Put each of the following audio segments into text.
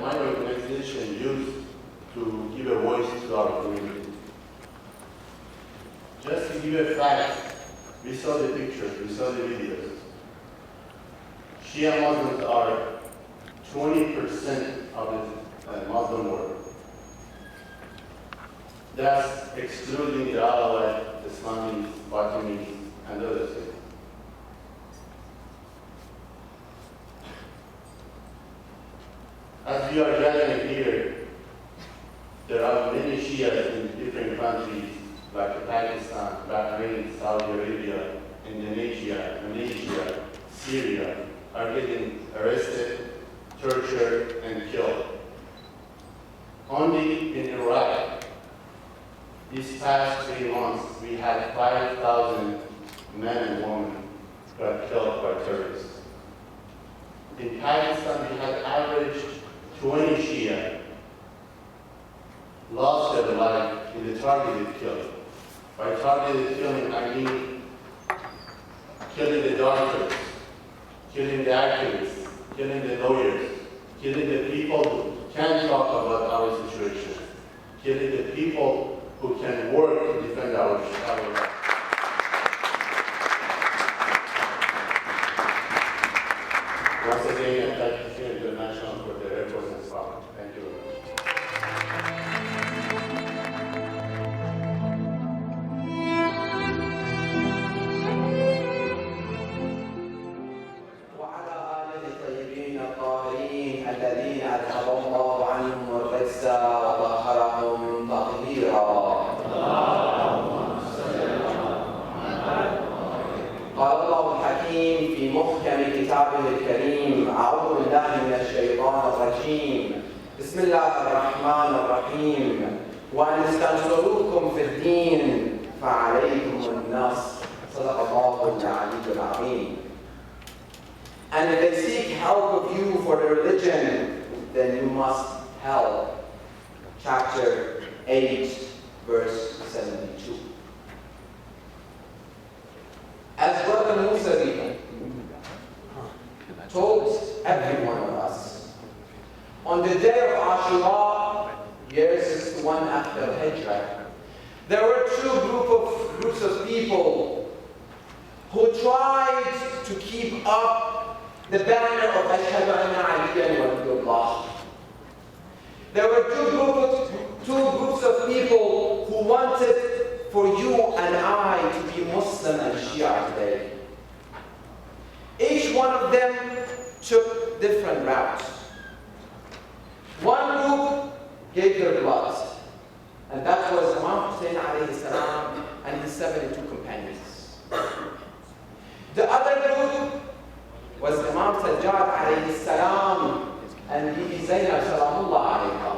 my organization used to give a voice to our community. Just to give a fact, we saw the pictures, we saw the videos. Shia Muslims are 20% of the Muslim world. That's excluding the Alawite, Islamic, Fatimids, and other things. As we are gathering here, there are many Shias in different countries like Pakistan, Bahrain, Saudi Arabia, Indonesia, Malaysia, Syria, are getting arrested, tortured, and killed. Only in Iraq, these past 3 months, we had 5,000 men and women got killed by terrorists. In Pakistan, we had averaged 20 Shia lost their life in the targeted killing. By targeted killing, I mean killing the doctors, killing the activists, killing the lawyers, killing the people who can talk about our situation, killing the people who can work to defend our rights. Once again, thank you International for their efforts and support. Thank you very much. وعلى آله الطيبين الطاهرين الذين أذهب الله عنهم الرجس وطهرهم تطهيرا. قال الله الحكيم في محكم كتابه الكريم: أعوذ بالله من الشيطان الرجيم. بسم الله الرحمن الرحيم. وأن استنصروكم في الدين فعليكم النصر. صدق الله العلي العظيم. And if they seek help of you for their religion, then you must help. Chapter 8, verse 72. As Brother Musa told every one of us, on the day of Ashura, year 61 after Hijrah, there were groups of people who tried to keep up the banner of Ashhadu anna Aliyan waliyullah. There were two groups of people who wanted for you and I to be Muslim and Shia today. Each one of them took different routes. One group gave their blood, and that was Imam Hussein alayhi salam and his 72 companions. The other group was Imam Sajjad alayhi salam and Bibi Zainab salamullah alayha.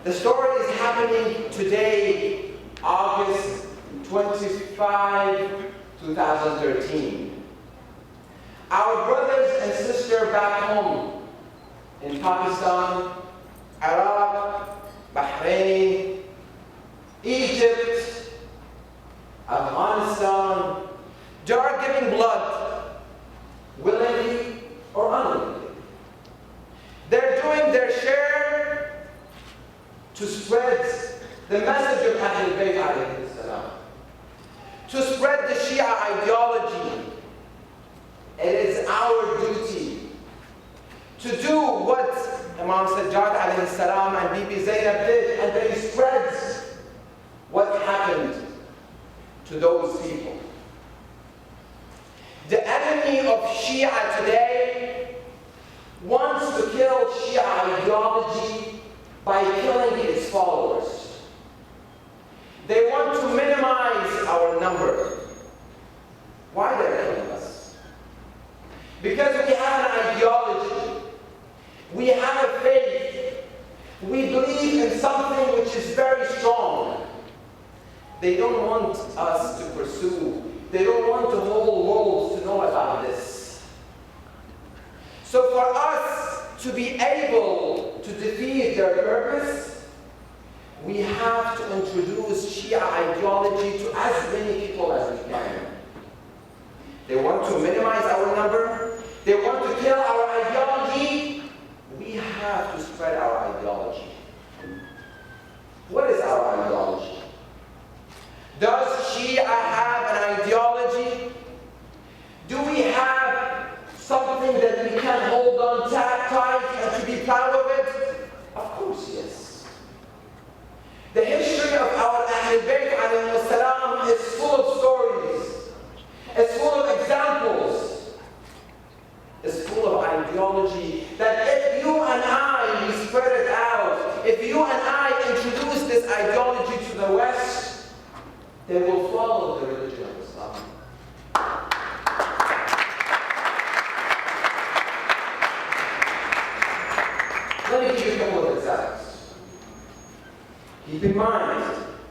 The story is happening today, August 25, 2013. Our brothers and sisters back home in Pakistan, Iraq, Bahrain, Egypt, Afghanistan, they are giving blood, willingly or unwillingly. They're doing their share to spread the message of Ahlul Bayt alayhi salam, to spread the Shia ideology. It is our duty to do what Imam Sajjad alayhi salam and Bibi Zainab did, and they spread what happened to those people. The enemy of Shia today wants to kill Shia ideology by killing its followers. They want to minimize our number. Why they're killing us? Because we have an ideology. We have a faith. We believe in something which is very strong. They don't want us to pursue. They don't want the whole world to know about this. So for us to be able to defeat their purpose, we have to introduce Shia ideology to as many people as we can. They want to minimize our number. They want to kill our ideology. We have to spread our ideology. What is our ideology? Does Shia have an ideology? Do we have something that we can hold on tight and to be proud of it? Of course, yes. The history of our Ahlul Bayt alayhi salam is full of stories. It's full of examples. It's full of ideology that if you and I, we spread it out, if you and I introduce this ideology to the West, they will follow the religion of Islam. Let me give you a couple of examples. Keep in mind,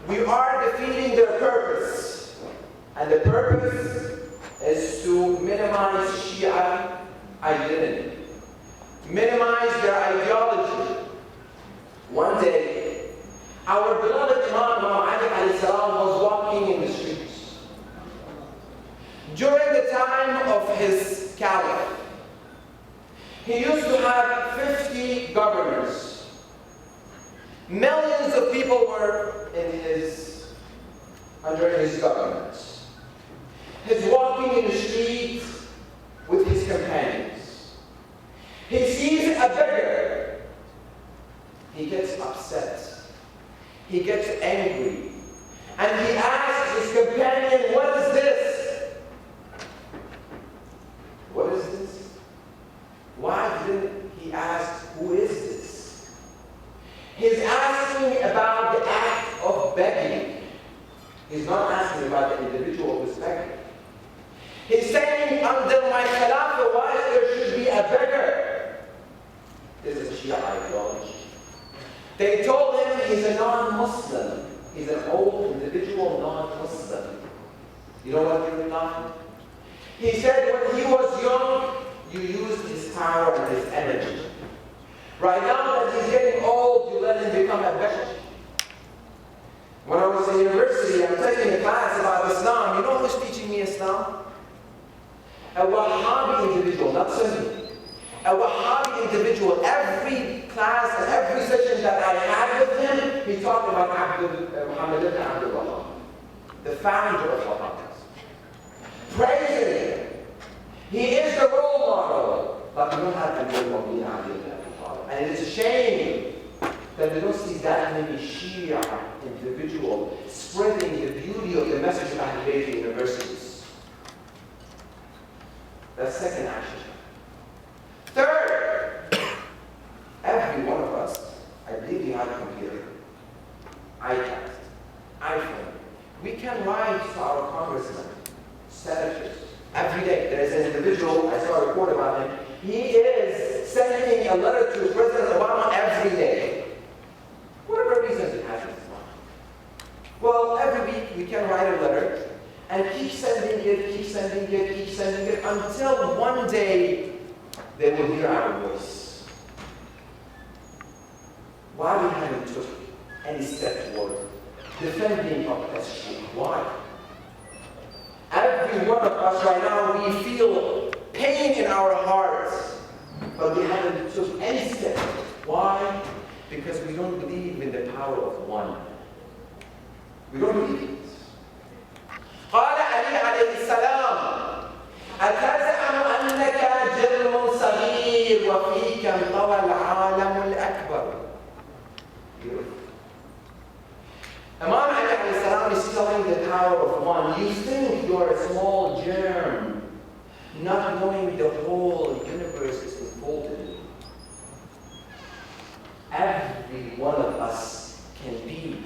we are defeating their purpose. And the purpose is to minimize Shia identity. Minimize their ideology. One day, our beloved Imam Ali alayhi salam was walking in the streets. During the time of his caliph, he used to have 50 governors. Millions of people were under his government. He's walking in the streets with his companions. He sees a beggar. He gets upset. He gets angry. And he asks his companion, "What is this? What is this?" Why didn't he ask, "Who is this?" He's asking about the act of begging. He's not asking about the individual who's begging. He's saying, under my Khilafah, why there should be a beggar? This is Shia ideology. They told him he's a non-Muslim. He's an old individual non-Muslim. You know what he replied? He said when he was young, you used his power and his energy. Right now that he's getting old, you let him become a beggar. When I was in university, I'm taking a class about Islam. You know who's teaching me Islam? A Wahhabi individual, not Sunni. A Wahhabi individual. Every class and every session that I had with him, he talked about Muhammad ibn Abdul Wahhab, the founder of Wahhabism. Praising him. He is the role model, but we don't have any role model. And it is a shame that we don't see that many Shia individuals spreading the beauty of the message of Ahlul Bayt in universities. That's second action. Third, every one of us, I believe you have a computer, iPad, iPhone. We can write to our congressmen, senators. Every day, there is an individual, I saw a report about him, he is sending a letter to President Obama every day. Whatever reasons it has. Well, every week we can write a letter and keep sending it, keep sending it, keep sending it, until one day they will hear our voice. Why we haven't took any step forward defending oppression? Why? Every one of us right now, we feel pain in our hearts, but we haven't took any step. Why? Because we don't believe in the power of one. We don't believe it. قال علي عليه السلام أتزعم أنك جرم صغير وفيك انطوى العالم الأكبر. Imam Ali alayhi salam is telling the power of one. You think you're a small germ, not knowing the whole universe is enfolded in you. Every one of us can be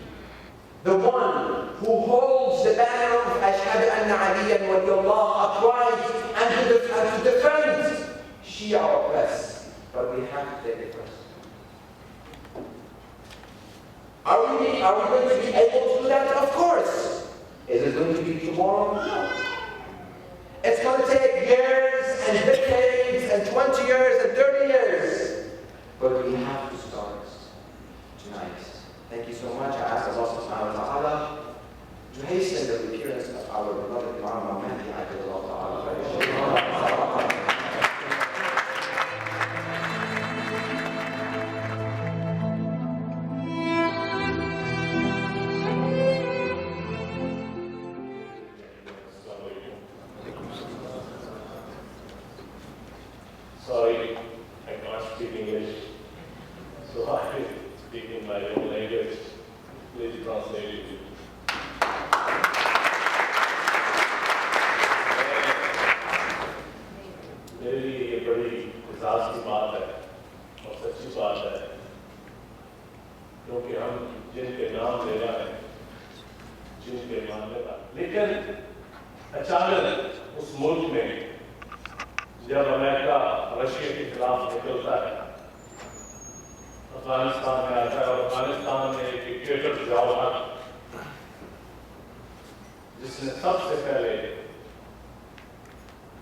the one who holds the banner of Ashhadu anna Aliyan waliyullah upright and to defend Shia oppressed. But we have to take it first. Are we going to be able to do that? Of course. Is it going to be tomorrow? No. It's going to take years and decades and 20 years and 30 years. But we have to start tonight. Thank you so much. I ask Allah subhanahu wa ta'ala to hasten the appearance of our beloved Imam Mahdi. یہ ماننے کا. لیکن اچانک اس ملک میں جب امریکہ Russia کے خلاف نکلتا ہے، افغانستان میں آتا ہے، اور افغانستان میں ایک ڈکٹیٹر ضیاء الحق جس نے سب سے پہلے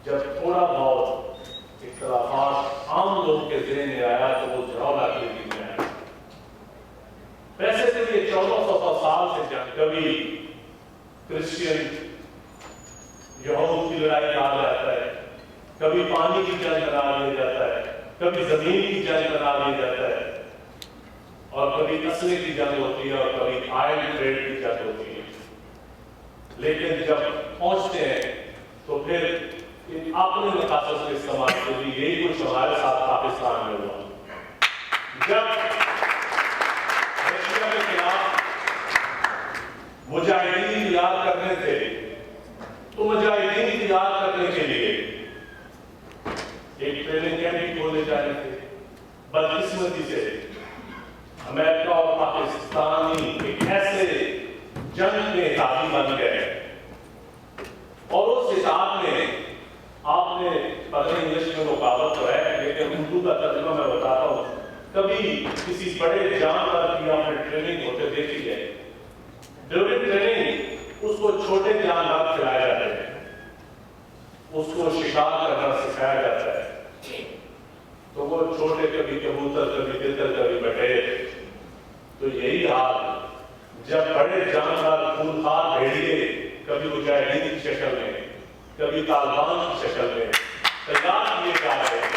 جب تھوڑا بہت اختلافات عام لوگوں کے ذہن میں آیا تو وہ ضیاء الحق کے دل میں آیا. ویسے تو یہ 1400 سال سے جنگ، کبھی کرسچین یہود کی لڑائی کہا جاتا ہے، کبھی پانی کی جنگ بنا دیا جاتا ہے، کبھی زمین کی جنگ بنا دیا جاتا ہے، اور کبھی اسلحے کی جنگ ہوتی ہے، اور کبھی آئل ٹریڈ کی جنگ ہوتی ہے. لیکن جب پہنچتے ہیں تو پھر اپنے مقاصد کے استعمال کے لیے یہی کچھ ہمارے ساتھ پاکستان میں ہوا. جب رشیا کے خلاف مجاہدین تیار کرنے تھے تو مجاہدین تیار کرنے کے لیے ایک ٹریننگ کیمپ بھی کھولے جانے تھے. بدقسمتی سے امریکہ اور پاکستانی ایک ایسے جنگ میں حاوی بن گئے، اور اس حساب میں آپ نے پتہ انگلش میں مقابلت تو ہے لیکن اردو کا ترجمہ میں بتاتا ہوں. کبھی کسی بڑے جانور کی آپ نے ٹریننگ ہوتے دیکھی ہے، ڈیورنگ ٹریننگ اس کو چھوٹے جانور کھلائے جاتے ہیں، اس کو شکار کرنا سکھایا جاتا ہے. تو وہ چھوٹے کبھی کبوتر، کبھی تتر، کبھی بٹیر. تو یہی حال جب بڑے جانور خونخوار بھیڑیے کبھی مجاہدین کی شکل میں، کبھی طالبان کی شکل میں تیار کیے جا رہے ہیں،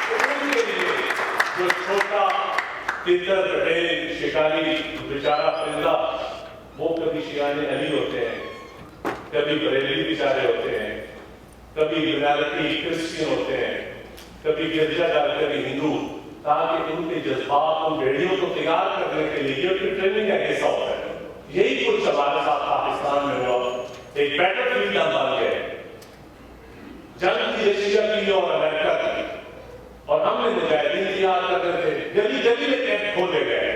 تو ان کے لیے جو چھوٹا تتر، بٹیر، شکاری بیچارہ پرندہ، وہ کبھی شیعہ علی ہوتے ہیں، کبھی بریلوی بیچارے ہوتے ہیں، کبھی مینارٹی کرسچین ہوتے ہیں، کبھی گرجا دار، کبھی ہندو، تاکہ ان کے جذبات اور بھیڑیوں کو تیار کرنے کے لیے یہ ٹریننگ کا حصہ ہوتا ہے. یہی کچھ ہمارے ساتھ پاکستان میں ہوا. ایک بیٹر فیلڈ ہم بن گئے، جنگ کی رشیا کی اور امریکہ کی، اور ہم نے مجاہدین تیار کرنے تھے. گلی گلی میں کیمپ کھولے گئے،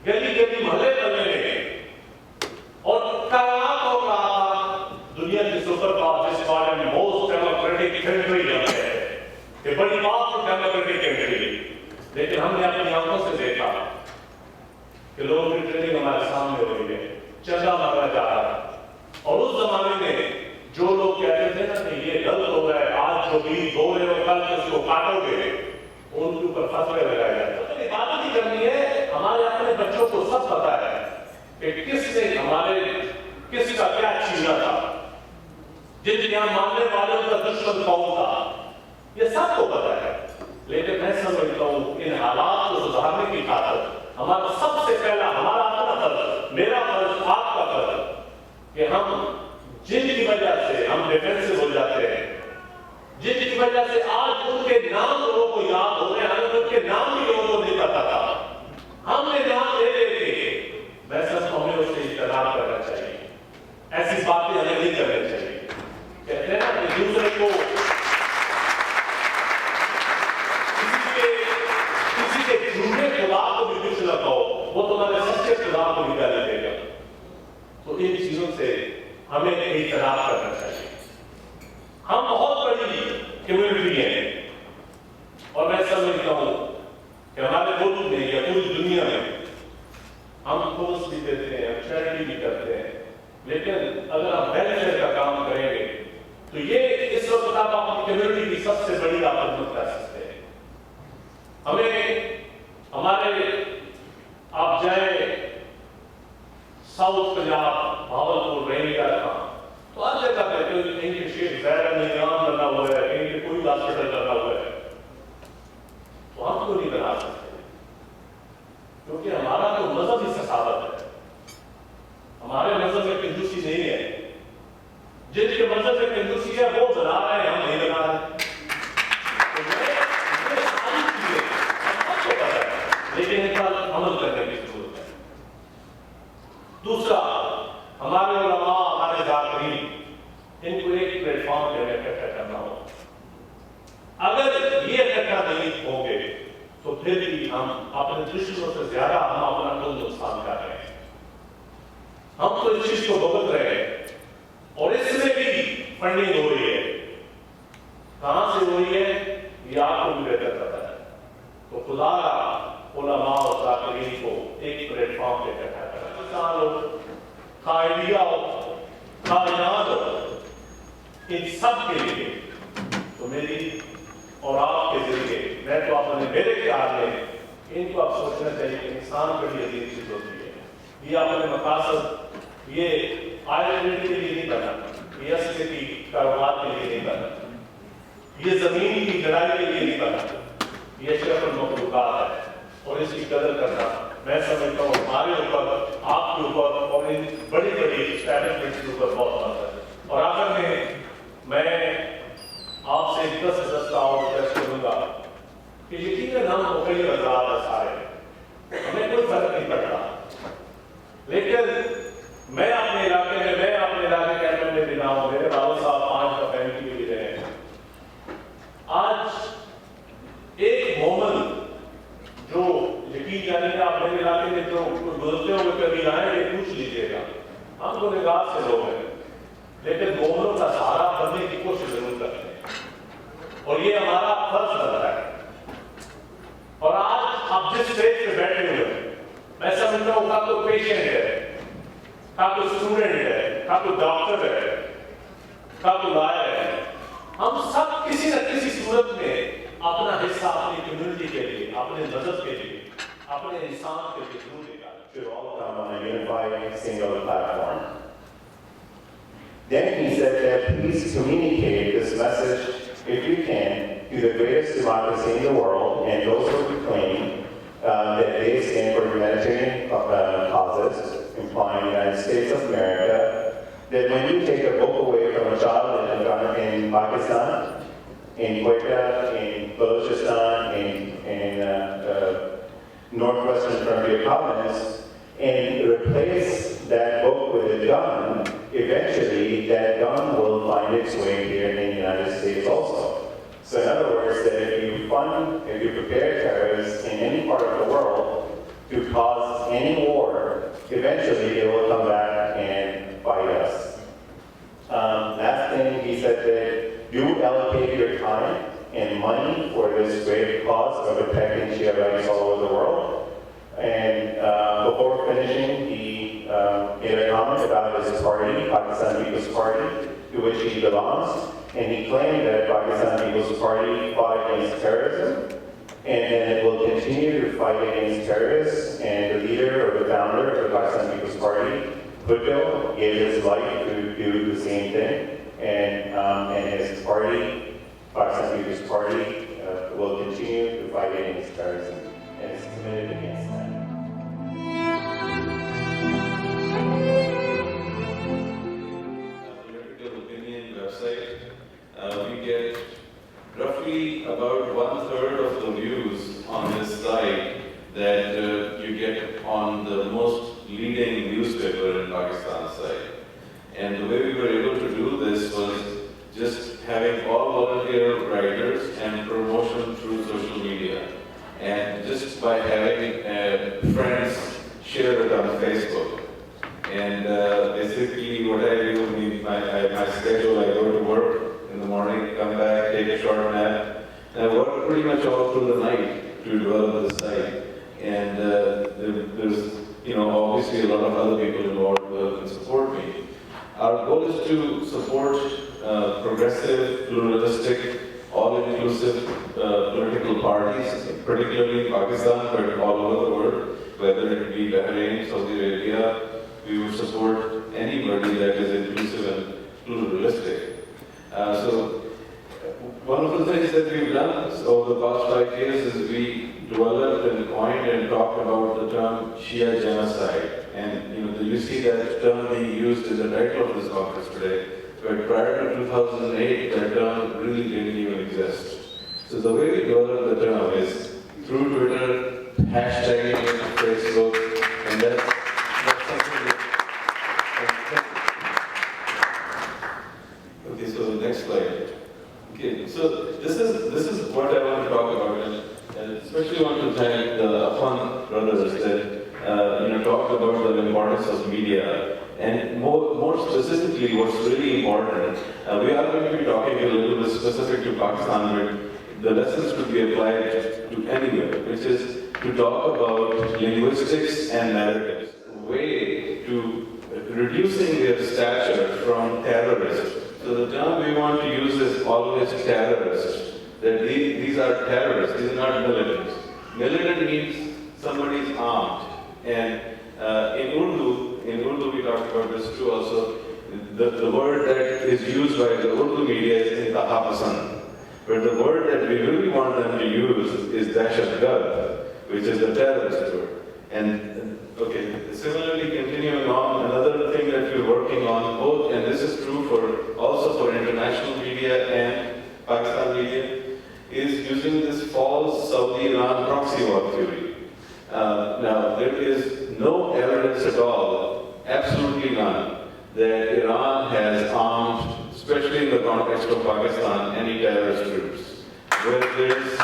گلی گلی محلے بنے گئے، اور قرارات ہو رہا دنیا کی سپر پاور جس بارے میں موسٹ ڈیموکریٹک کنٹری ہے، یہ بڑی پاورفل ڈیموکریٹک کنٹری. لیکن ہم نے اپنی آنکھوں سے دیکھا کہ لوگوں کی ٹریننگ ہمارے سامنے ہو رہی ہے، چندہ مارا جا رہا ہے. اور اس زمانے میں جو لوگ کہتے تھے نا کہ یہ غلط ہو رہا ہے، آج جو بھی دو رہے ہو کل اس کو کاٹو گے، ان کے اوپر فتوے لگائے جاتے ہیں. عبادت ہی کرنی ہے. ہمارے اپنے بچوں کو سب پتا ہے کہ کس نے ہمارے کس کا کیا چھینا تھا، جن یہاں ماننے والوں کا دشمن کون تھا، یہ سب کو پتا ہے. لیکن میں سمجھتا ہوں ان حالات کو سدھارنے کی خاطر ہمارا سب سے پہلا ہمارا اپنا فرض، میرا فرض، آپ کا فرض، کہ ہم جن کی وجہ سے ہم ڈیفینسو ہو جاتے ہیں، جن کی وجہ سے آج ان کے نام لوگوں کو یاد ہو رہے ہیں، ان کے نام بھی لوگوں کو نہیں پتا تھا، ہم نے نام لے لے کے، میں سب کو ہمیں اس سے اجتناب کرنا چاہیے. ایسی باتیں ہمیں نہیں کرنی چاہیے. کہتے ہیں نا کہ دوسرے کو کسی کے جھوٹے خدا کو بھی کچھ نہ کہو، وہ تمہارے سچے خدا کو بھی گالی دے گا. تو ان چیزوں سے ہمیں اجتناب کرنا چاہیے. ہم بہت بڑی کمیونٹی ہیں، اور میں سمجھتا ہوں کہ ہمارے ملک میں یا پوری دنیا میں ہم ٹھوس بھی دیتے ہیں، چیریٹی بھی کرتے ہیں، لیکن اگر ہم ویلفیئر کا کام کریں گے تو یہ اس وقت آپ اپنی کمیونٹی کی سب سے بڑی آپ خدمت کر سکتے ہیں. ہمیں ہمارے آپ جائیں ساؤتھ پنجاب، بھاولپور، رینگا کام، تو ہر جگہ پہ کہیں کے شیخ زہرا نظام بنا ہوا ہے، کہیں کے کوئی ہاسپٹل بنا ہوا ہے. تو ہم کیوں نہیں بنا سکتے؟ کیونکہ ہمارا تو مذہب ہی سخاوت ہے. ہمارے مذہب میں کنجوسی نہیں ہے. جن کے مذہب میں کنجوسی ہے وہ بنا رہے ہیں، ہم نہیں بنا رہے. یہ ساری چیزیں ہم سب کو پتہ ہے، لیکن ان پر عمل کرنے کی ضرورت ہے. دوسرا، ہمارے علماء، ہمارے ذاکرین، ان کو ایک پلیٹ فارم پہ اکٹھا کرنا ہوگا. اگر یہ اکٹھا نہیں ہوں گے تو پھر بھی ہم اپنے دشمنوں سے زیادہ ہم اپنا کل نقصان کر رہے ہیں. हम तो इस चीज को भुगत रहे हैं और इसमें भी फंडिंग हो रही है। कहां से हो रही है ये आपको भी बेहतर पता है। तो खुदा उलमा और साकिरीन को एक प्लेटफॉर्म पे इकट्ठा करा, किसान हो, कायदिया हो, कायनात हो, इन सब के लिए तो मेरी और आपके जरिए मैं तो अपने मेरे ख्याल में इनको आप सोचना चाहिए कि इंसान बड़ी अजीब चीज होती है। ये अपने मकासद ये आयुर्वेद के लिए नहीं बना, ये असली की कारोबार के लिए नहीं बना, ये जमीन की लड़ाई के लिए नहीं बना, ये अशरफुल मखलूकात है और इसकी कदर करना मैं समझता हूँ हमारे ऊपर, आपके ऊपर और इन बड़ी बड़ी एस्टैब्लिशमेंट के ऊपर बहुत फर्क है। और आखिर में मैं आपसे 10 और रिक्वेस्ट करूंगा कि यकीनन हम मुख्तलिफ हज़रात है सारे, हमें कोई फर्क नहीं पड़ता, लेकिन मैं अपने इलाके कैंपन में भी ना हूं, मेरे बाबा साहब 5 का फैमिली भी रहे हैं। आज एक मोहम्मद जो यकीन जाने कि आप मेरे इलाके में जो गुजरते हुए कभी आए ये पूछ लीजिएगा, हम तो निगाह से लोग हैं लेकिन मोहम्मदों का सहारा बनने की कोशिश जरूर करते हैं और ये हमारा फर्ज बनता है। और आज आप जिस स्टेज पे बैठे हुए हैं मैं समझता हूँ का कोई पेशेंट है, का कोई स्टूडेंट है, का कोई डॉक्टर है, का कोई लॉयर है, हम सब किसी न किसी सूरत में अपना हिस्सा अपनी कम्युनिटी के लिए, अपने मजहब के लिए, अपने इंसान के लिए जरूर निकालें। Should all come on a unified single platform. Then he said that please communicate this message, if you can, to the greatest democracy in the world and those who claim that they stand for humanitarian causes, implying the United States of America, that when you take a book away from a child in Pakistan, in Quetta, in Balochistan, in northwestern frontier province, and replace that book with a gun, eventually that gun will find its way here in the United States also. So in other words, that if you prepare terrorists in any part of the world to cause any war, eventually they will come back and fight us. Last thing he said that do allocate your time and money for this great cause of protecting Shia rights all over the world. And before finishing, he made a comment about his party, Pakistan People's Party, to which he belongs. And he claimed that Pakistan People's Party fought against terrorism, and then it will continue to fight against terrorists. And the leader or the founder of the Pakistan People's Party, Bhutto, gave his life to do the same thing. And his party, Pakistan People's Party, will continue to fight against terrorism, and is committed against that. Political opinion website, we get roughly about 1/3 of the views on this site that you get on the most leading newspaper in Pakistan site. And the way we were able to do this was just having all volunteer writers and promotion through social media. And just by having friends share it on Facebook. And basically what I do, my schedule, I go to work in the morning, come back, take a short nap, and I work pretty much all through the night to develop the site. And there's, obviously a lot of other people involved who can support me. Our goal is to support progressive, pluralistic, all-inclusive political parties, particularly in Pakistan, but all over the world, whether it be Bahrain, Saudi Arabia. We would support anybody that is inclusive and pluralistic. So one of the things that we've done over the past 5 years is we developed and coined and talked about the term Shia genocide. And you see that term being used in the title of this conference today. But prior to 2008, that term really didn't even exist. So the way we developed the term is through Twitter, hashtagging it on Facebook, and that's something that. Okay, so next slide. Okay, so this is what I want to talk about, and especially want to thank the Afan brothers that talked about the importance of media And more specifically, what's really important, we are going to be talking a little bit specific to Pakistan, but the lessons could be applied to anywhere, which is to talk about linguistics and narratives, way to reducing their stature from terrorists. So the term we want to use is always terrorist, that these are terrorists, these are not militants. Militant means somebody's armed. And in Urdu we talked about this too also, the word that is used by the Urdu media is intaha-pasand. But the word that we really want them to use is dahshat-gard, which is the terrorist word. And okay, similarly continuing on, another thing that we're working on, both, and this is true also for international media and Pakistan media, is using this false Saudi-Iran proxy war theory. Now, there is no evidence at all, absolutely none, that Iran has armed, especially in the context of Pakistan, any terrorist groups. Where there's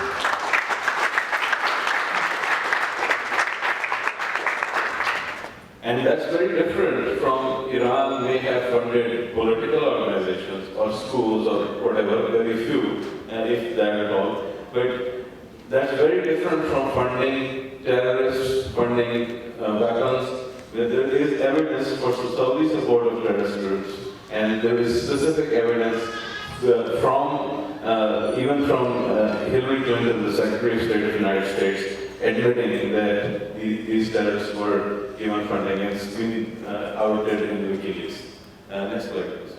and that's very different from Iran may have funded political organizations or schools or whatever, very few, if that at all. But that's very different from funding terrorists, funding weapons. There is evidence for Saudi support of terrorist groups, and there is specific evidence even from Hillary Clinton, the Secretary of State of the United States, admitting that these terrorists were given funding. It's been outed in the WikiLeaks. Next slide, please.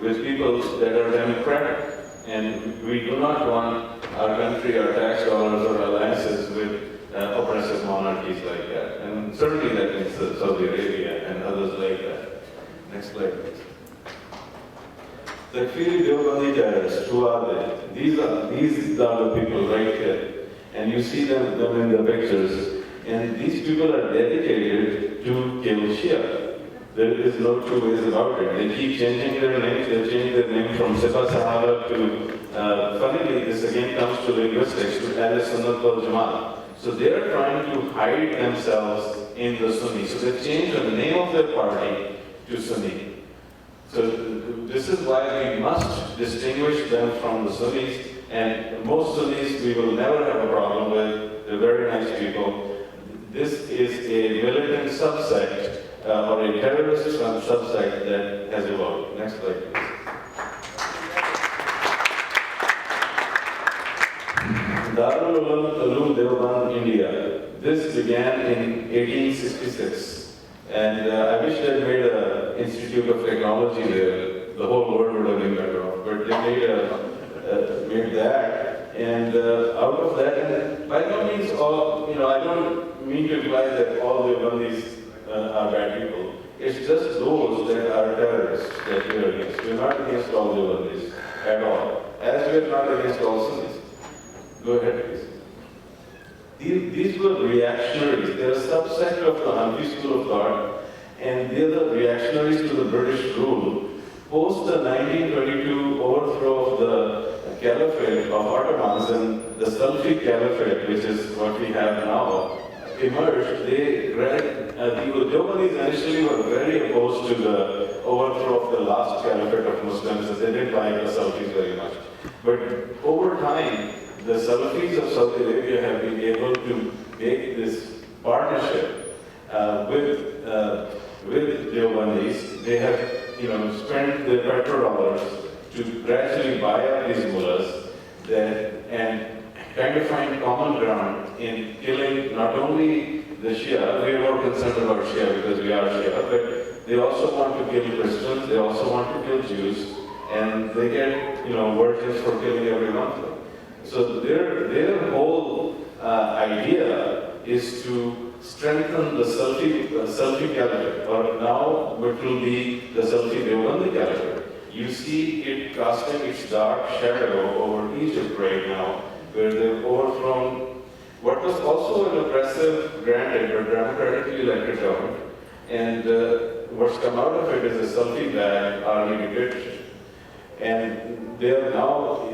With people that are democratic, and we do not want our country, our tax dollars, or alliances with oppressive monarchies like that. And certainly that means Saudi Arabia and others like that. Next slide, please. The Takfiri Deobandi terrorists, who are they? These are the people right here. And you see them in the pictures. And these people are dedicated to kill Shia. There is no two ways about it. They keep changing their names. They change their name from Sifa Sahaba to, funnily, this again comes to linguistics, to Ahl-Sunnat wal Jama'ah. So they are trying to hide themselves in the Sunni. So they changed the name of their party to Sunni. So this is why we must distinguish them from the Sunnis. And most Sunnis we will never have a problem with. They're very nice people. This is a militant subsect or a terrorist subsect that has evolved. Next slide, please. Darul Uloom Deoband, India. This began in 1866. And I wish they had made an Institute of Technology there. The whole world would have been better off. But they made that. And out of that, and by no means all, I don't mean to imply that all the Deobandis are bad people. It's just those that are terrorists that we are against. We're not against all Deobandis at all. As we are not against all Sunnis. Go ahead, please. These were reactionaries. They're a subset of the Hanafi school of thought, and they're the reactionaries to the British rule. Post the 1922 overthrow of the Caliphate of Ottomans and the Seljuk Caliphate, which is what we have now, emerged. The Deobandis initially were very opposed to the overthrow of the last Caliphate of Muslims, as they didn't like the Seljuks very much. But over time, the Salafis of Saudi Arabia have been able to make this partnership with Deobandis. They have, spent their petrodollars to gradually buy up these mullahs and kind of find common ground in killing not only the Shia. We are more concerned about Shia because we are Shia, but they also want to kill Christians. They also want to kill Jews, and they get, virgins for killing every one of them. So their whole idea is to strengthen the Seljuk Caliphate, or now what will be the Seljuk Deobandi Caliphate. You see it casting its dark shadow over Egypt right now, where they've overthrown what was also an oppressive, granted but democratically elected government. And what's come out of it is a Seljuk-backed army dictatorship. And they are now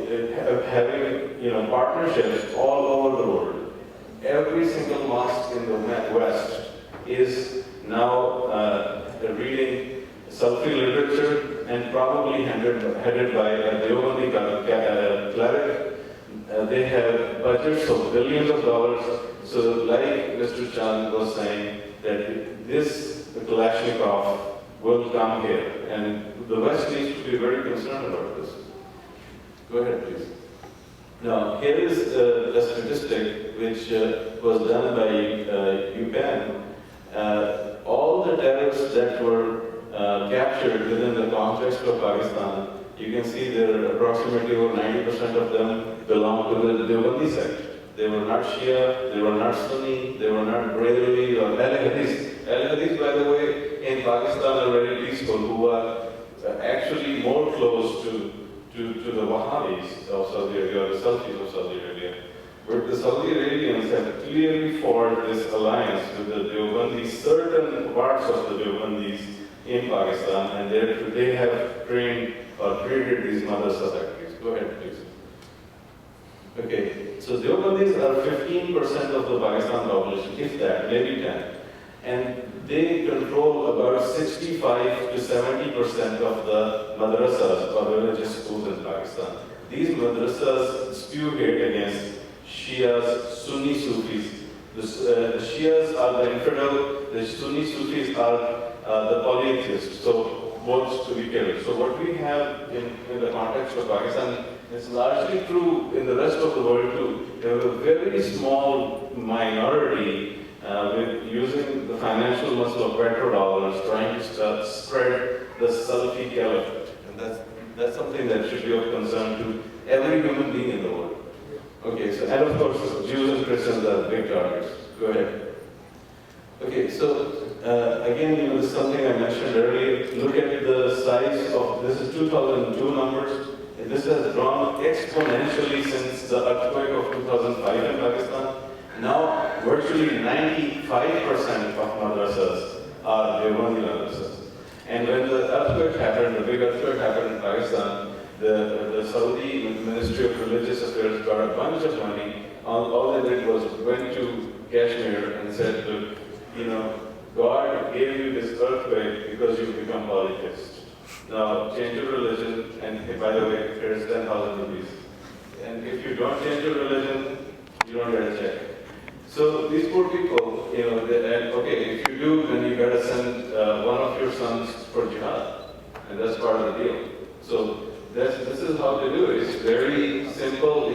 having, partnerships all over the world. Every single mosque in the West is now reading Sufi literature and probably headed by a Deobandi cleric. They have budgets of billions of dollars. So like Mr. Chand was saying, that this Kalashnikov will come here. And the West needs to be very concerned about this. Go ahead, please. Now, here is a statistic which was done by UPenn. All the terrorists that were captured within the context of Pakistan, you can see there are approximately over 90% of them belong to the Deobandi sect. They were not Shia, they were not Sunni, they were not Brahmani or Al-Hadith. Al-Hadith, by the way, in Pakistan are very peaceful, who are actually more close to the Wahhabis of Saudi Arabia, or the Salafis of Saudi Arabia. But the Saudi Arabians have clearly forged this alliance with the Deobandis, certain parts of the Deobandis in Pakistan, and they have trained or created these madrasa factories. Go ahead, please. Okay, so Deobandis are 15% of the Pakistan population, if that, maybe 10. And they control about 65 to 70% of the madrasas or religious schools in Pakistan. These madrasas spew hate against Shias, Sunni Sufis. The Shias are the infidel, the Sunni Sufis are the polytheists, so both to be killed. So what we have in the context of Pakistan is largely true in the rest of the world too. We have a very small minority with using the financial muscle of petrodollars, trying to spread the Salafi caliphate. And that's something that should be of concern to every human being in the world. Okay, so, and of course, Jews and Christians are big targets. Go ahead. Okay, so again, this is something I mentioned earlier. Look at the size of, this is 2002 numbers. And this has grown exponentially since the earthquake of 2005 in Pakistan. Now, virtually 95% of madrasas are Deobandi madrasas. And when the earthquake happened, the big earthquake happened in Pakistan, the Saudi Ministry of Religious Affairs got a bunch of money. All they did was went to Kashmir and said, look, God gave you this earthquake because you've become polytheist. Now, change your religion, and by the way, here's 10,000 rupees. And if you don't change your religion, you don't get a check. So these poor people, okay, if you do, then you gotta send one of your sons for jihad, and that's part of the deal. So this is how they do it. It's very simple.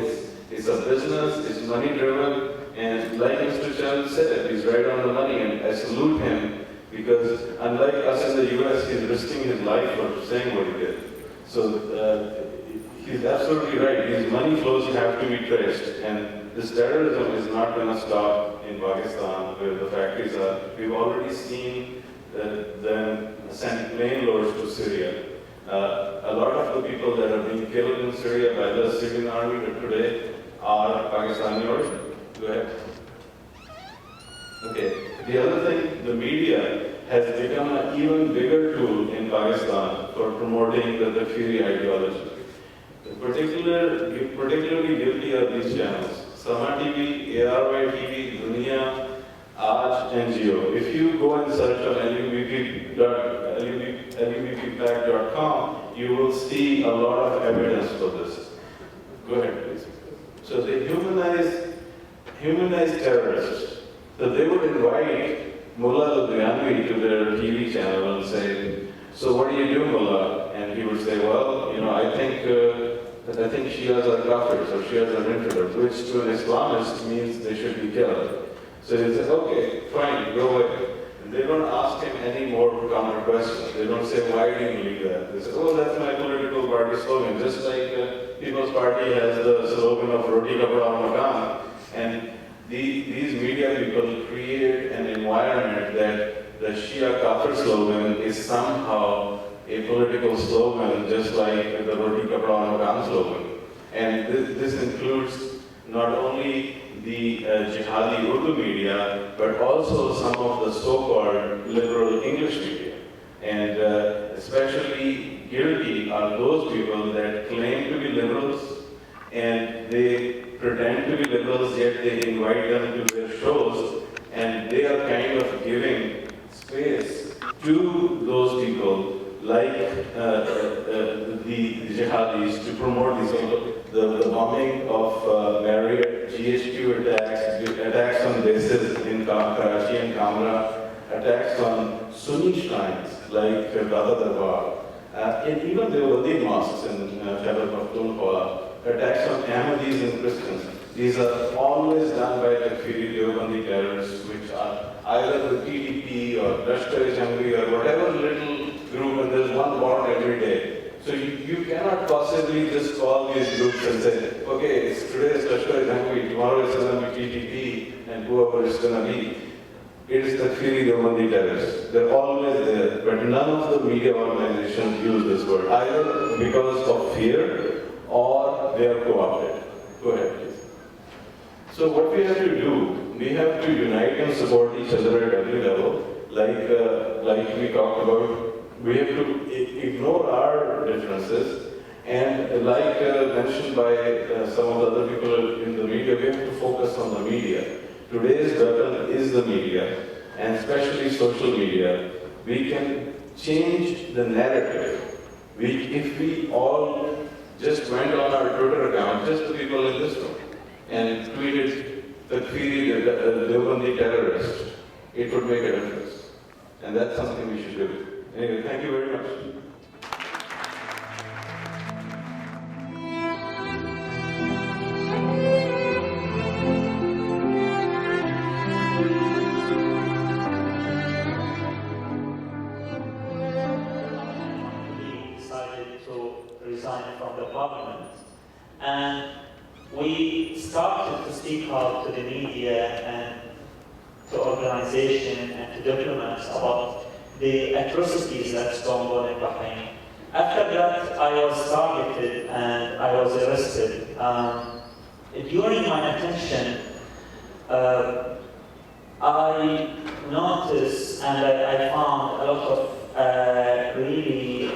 It's a business. It's money driven, and like Mr. Chand said, he's right on the money, and I salute him because unlike us in the U.S., he's risking his life for saying what he did. So he's absolutely right. These money flows have to be traced, and this terrorism is not going to stop in Pakistan, where the factories are. We've already seen them send plane loads to Syria. A lot of the people that are being killed in Syria by the Syrian army today are Pakistani origin. Go ahead. Okay. The other thing, the media has become an even bigger tool in Pakistan for promoting the Takfiri ideology. Particularly guilty are these channels. Sama TV, ARY TV, Dunia, Aaj, NGO. If you go and search on lubpack.com, you will see a lot of evidence for this. Go ahead, please. So they humanize terrorists. So they would invite Mullah Ludhianvi to their TV channel and say, so what do you do, Mullah? And he would say, well, I think Shias are kafirs or Shias are infidels, which to an Islamist means they should be killed. So he says, okay, fine, go away. And they don't ask him any more counter questions. They don't say, why do you believe that? They say, oh, that's my political party slogan. Just like People's Party has the slogan of Roti Kapda Makan. And these media people create an environment that the Shia kafir slogan is somehow a political slogan, just like the Roti Kapda Makan slogan. And this includes not only the jihadi Urdu media, but also some of the so-called liberal English media. And especially guilty are those people that claim to be liberals, and they pretend to be liberals, yet they invite them to their shows, and they are kind of giving space to the jihadis to promote the bombing of Marriott, GHQ attacks on bases in Karachi and Kamra, attacks on Sunni shrines like Gada Darbar, and even the Wadi mosques in Khyber Pakhtunkhwa, attacks on Ahmadis and Christians. These are always done by the Deobandi terrorists, which are either the PDP or Lashkar-e-Jhangvi or whatever little group, and there's one born every day. So you cannot possibly just call these groups and say, okay, today is Lashkar-e-Jhangvi, tomorrow it's going to be PDP, and whoever it's going to be. It is the Deobandi terrorists. They're always there, but none of the media organizations use this word, either because of fear or they are co-opted. Go ahead, please. So what we have to do, we have to unite and support each other at every level. Like we talked about, we have to ignore our differences, and like mentioned by some of the other people in the media, we have to focus on the media. Today's weapon is the media, and especially social media. We can change the narrative. If we all just went on our Twitter account, just the people in this room, and tweeted the Deobandi terrorist, it would make a difference. And that's something we should do. Anyway, thank you very much. We decided to resign from the parliament, and we started to speak out to the media and to organizations and to diplomats about the atrocities that's going on in Bahrain. After that, I was targeted and I was arrested. During my detention, I noticed and I found a lot of really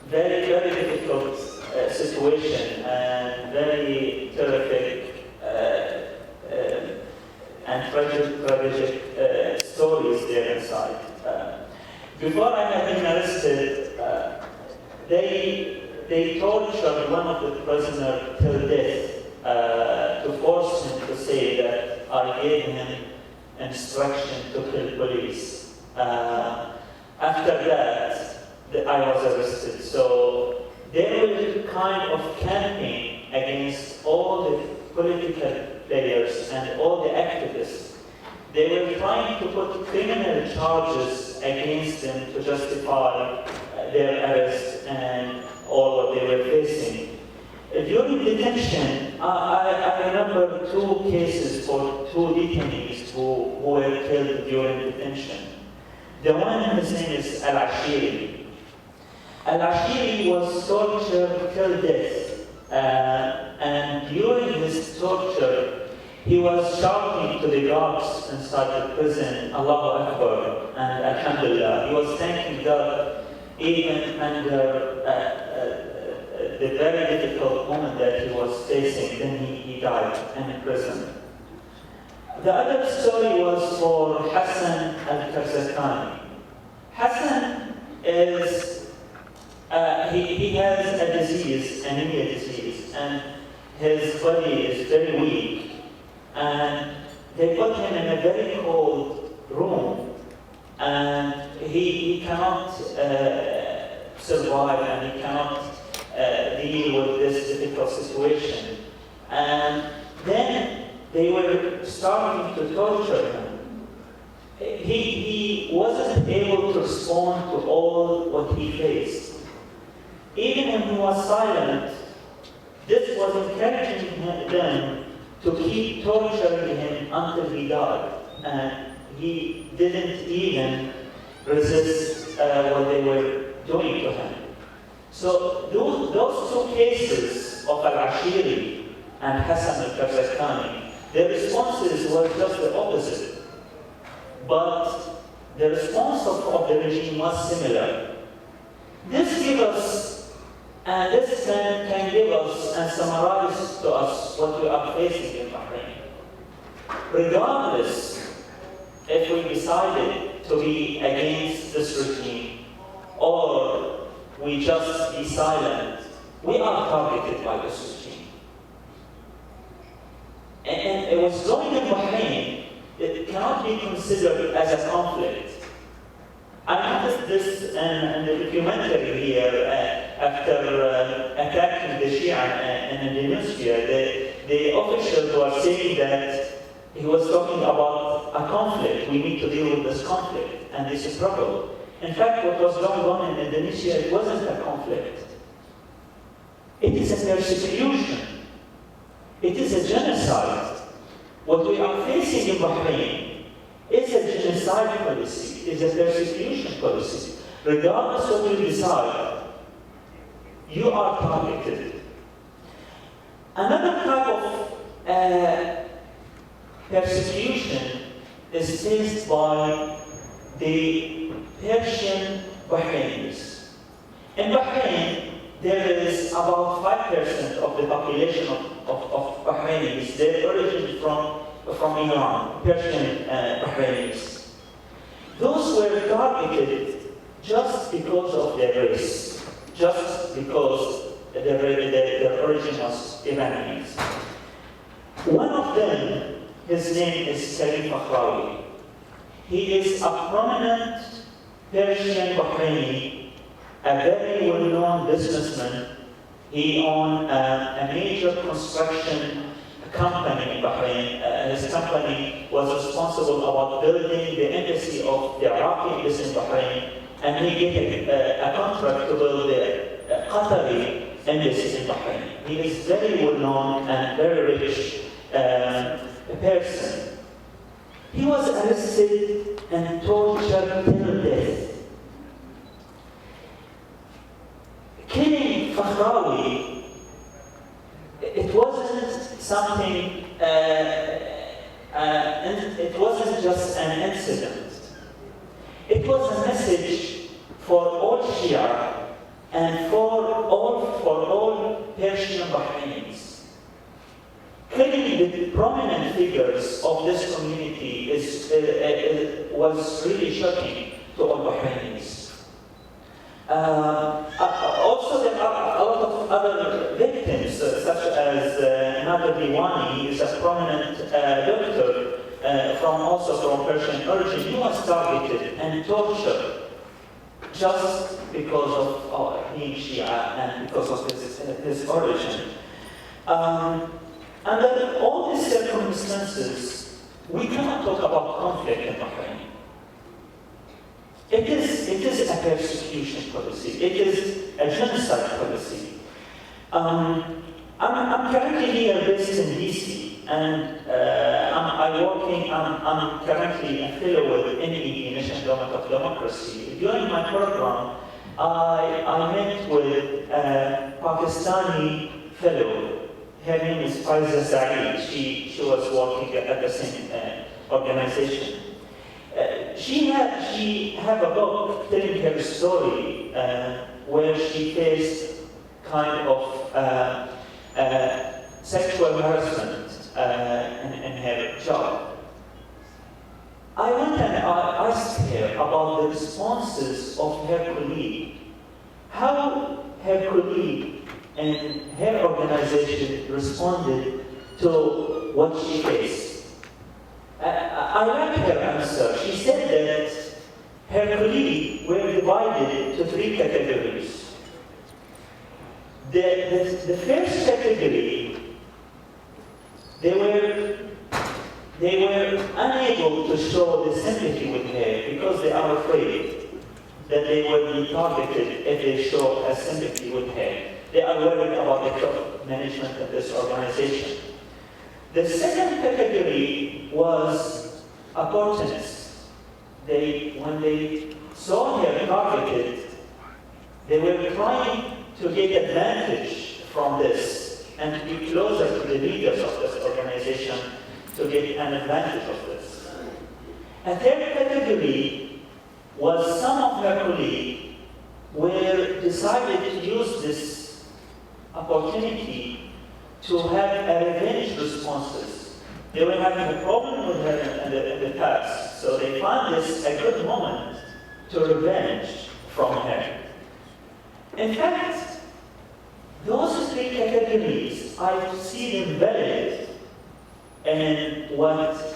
very difficult situation and very terrific and tragic stories there inside. Before I had been arrested, they tortured one of the prisoners till death to force him to say that I gave him instruction to kill police. After that, I was arrested. So they were kind of campaign against all the political players and all the activists. They were trying to put criminal charges against them to justify their arrest and all what they were facing. During detention, I remember 2 cases for 2 detainees who were killed during detention. The one, his name is Al-Ashiri. Al-Ashiri was tortured till death. And during his torture, he was shouting to the guards inside the prison, Allahu Akbar, and Alhamdulillah. He was thanking God even under the very difficult moment that he was facing. Then he died in prison. The other story was for Hassan al-Karzakani. Hassan is he has a disease, anemia disease, and his body is very weak. And they put him in a very cold room, and he cannot survive, and he cannot deal with this difficult situation. And then they were starting to torture him. He wasn't able to respond to all what he faced. Even when he was silent, this was encouraging them to keep torturing him until he died. And he didn't even resist what they were doing to him. So those 2 cases of Al-Ashiri and Hassan al-Karzakani, their responses were just the opposite. But the response of the regime was similar. This gives us, and this can give us and summarize to us what we are facing in Bahrain. Regardless if we decided to be against this regime, or we just be silent, we are targeted by this regime. And it was going in Bahrain, it cannot be considered as a conflict. I noticed this in the documentary here after attacking the Shia in Indonesia. The officials were saying that he was talking about a conflict. We need to deal with this conflict and this struggle. In fact, what was going on in Indonesia, it wasn't a conflict. It is a persecution. It is a genocide. What we are facing in Bahrain is a genocide policy, is a persecution policy. Regardless of what you decide, you are targeted. Another type of persecution is faced by the Persian Bahrainis. In Bahrain, there is about 5% of the population of Bahrainis. They origin from Iran, Persian Bahrainis. Those were targeted just because of their race, just because their origin was Iranians. One of them, his name is Salim Fakhrawi. He is a prominent Persian Bahraini, a very well-known businessman. He owned a major construction company in Bahrain. His company was responsible about building the embassy of the Iraqi embassy in Bahrain, and he gave a contract to build the Qatari embassy in Bahrain. He is very well-known and very rich person. He was arrested and tortured till death. Killing Fakhrawi, it wasn't something, it wasn't just an incident. It was a message for all Shia and for all Persian Bahrainis. Killing the prominent figures of this community was really shocking to all Bahrainis. Also, there are a lot of other victims, such as Nader Diwani. He is a prominent doctor also from Persian origin. He was targeted and tortured just because of being Shia and because of his origin. Under all these circumstances, we cannot talk about conflict in Bahrain. It is a persecution policy. It is a genocide policy. I'm currently here based in DC, and I'm currently a fellow with NED, National Endowment of Democracy. During my program, I met with a Pakistani fellow. Her name is Faiza Saeed. She was working at the same organization. She had a book telling her story where she faced kind of sexual harassment in her job. I went and I asked her about the responses of her colleague, how her colleague and her organization responded to what she faced. I like her answer. She said that her colleagues were divided into 3 categories. The first category, they were unable to show the sympathy with her because they are afraid that they will be targeted if they show a sympathy with her. They are worried about the top management of this organization. The second category was opportunists. When they saw her targeted, they were trying to get advantage from this and to be closer to the leaders of this organization to get an advantage of this. A third category was some of her colleagues were decided to use this opportunity to have a revenge responses They were having a problem with her in the past, so they found this a good moment to revenge from her. In fact, those three categories, I see them valid in what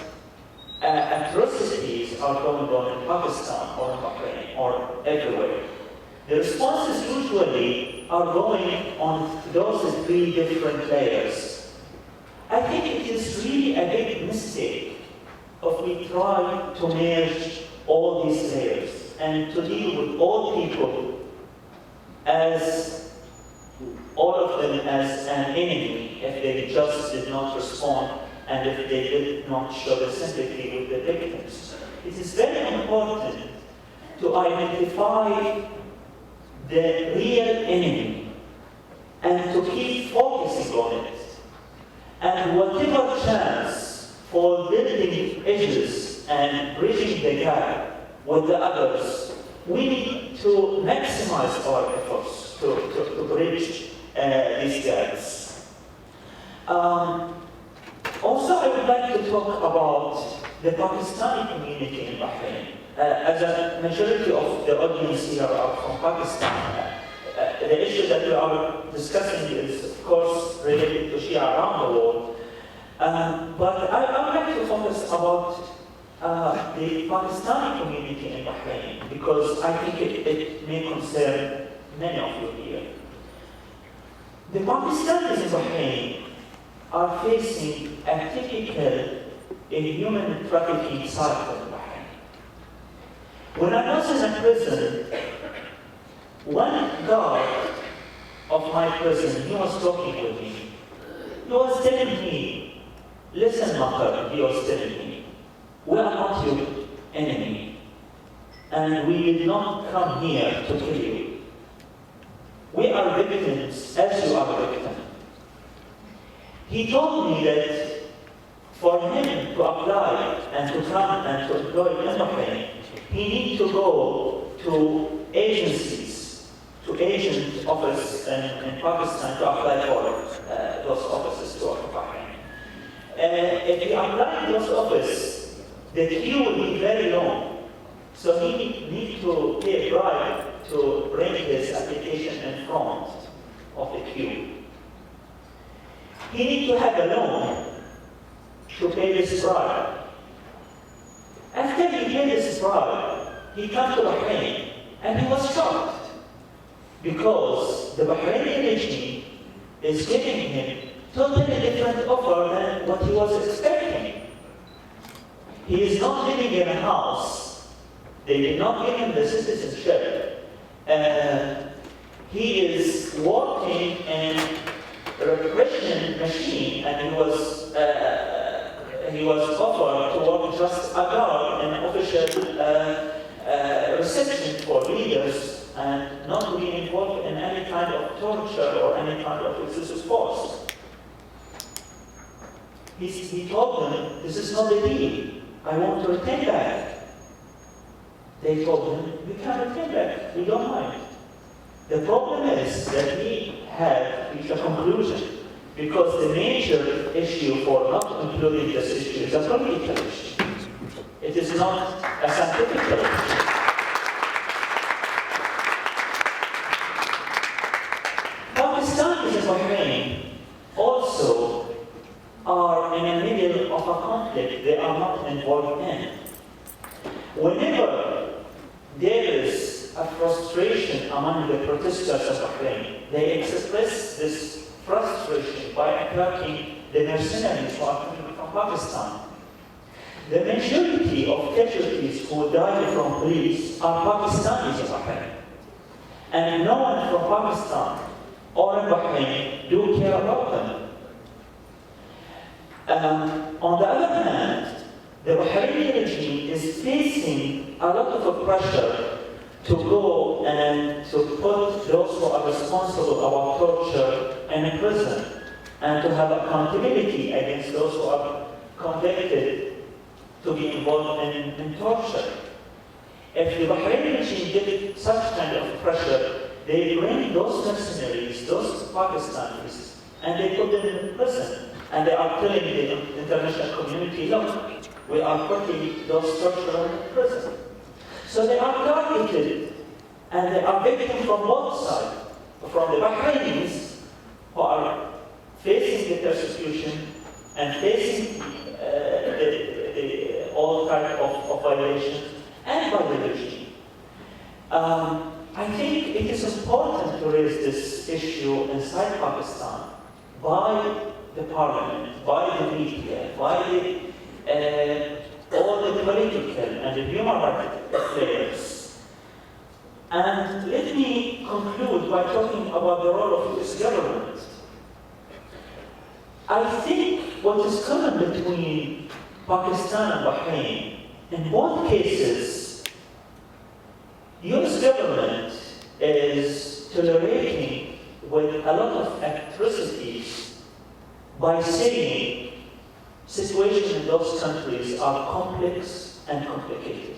atrocities are going on in Pakistan or in Bahrain or everywhere. The responses usually are going on those three different layers. I think it is really a big mistake if we try to merge all these layers and to deal with all people as all of them as an enemy if they just did not respond and if they did not show the sympathy with the victims. It is very important to identify the real enemy and to keep focusing on it. And whatever chance for building edges and bridging the gap with the others, we need to maximize our efforts to bridge these gaps. Also, I would like to talk about the Pakistani community in Bahrain. As a majority of the audience here are from Pakistan, the issue that we are discussing is, of course, related to Shia around the world. But I would like to focus about the Pakistani community in Bahrain, because I think it may concern many of you here. The Pakistanis in Bahrain are facing a typical human trafficking cycle in Bahrain. When I was in a prison, one guard of my prison, he was talking with me. He was telling me, listen, Makar, he was telling me, we are not your enemy, and we did not come here to kill you. We are victims as you are a victim. He told me that for him to apply and to come and to employ in Bahrain, he needs to go to agencies, to agent office in Pakistan to apply for those offices to Bahrain. If he applies those offices, the queue will be very long. So he needs to pay a bribe to bring his application in front of the queue. He needs to have a loan to pay this bribe. After he paid this bribe, he came to Bahrain and he was shocked because the Bahraini regime is giving him totally different offer than what he was expecting. He is not living in a house. They did not give him the citizenship. He is working in a repression machine, and he was offered to work just a guard in an official reception for leaders and not to be involved in any kind of torture or any kind of excessive force. He told them, this is not the deal. I want to return back. They told him, we can return back. We don't mind. The problem is that we have reached a conclusion because the major issue for not including this issue is a political issue. It is not a scientific issue. Pakistanis in Bahrain also are in the middle of a conflict they are not involved in. Whenever there is a frustration among the protesters of Bahrain, they express this frustration by attacking the mercenaries who are coming from Pakistan. The majority of casualties who die from police are Pakistanis in Bahrain. And no one from Pakistan or in Bahrain do care about them. On the other hand, the Bahraini regime is facing a lot of pressure to go and to put those who are responsible about torture in prison and to have accountability against those who are convicted to be involved in torture. If the Bahraini regime did such kind of pressure, they bring those mercenaries, those Pakistanis, and they put them in prison. And they are telling the international community, look, we are putting those torturers in prison. So they are targeted, and they are victims from both sides. From the Bahrainis, who are facing the persecution and facing all types of violations, and by the regime. I think it is important to raise this issue inside Pakistan by the parliament, by the media, by all the political and the human rights players. And let me conclude by talking about the role of this government. I think what is common between Pakistan and Bahrain, in both cases, US government is tolerating with a lot of atrocities by saying situations in those countries are complex and complicated.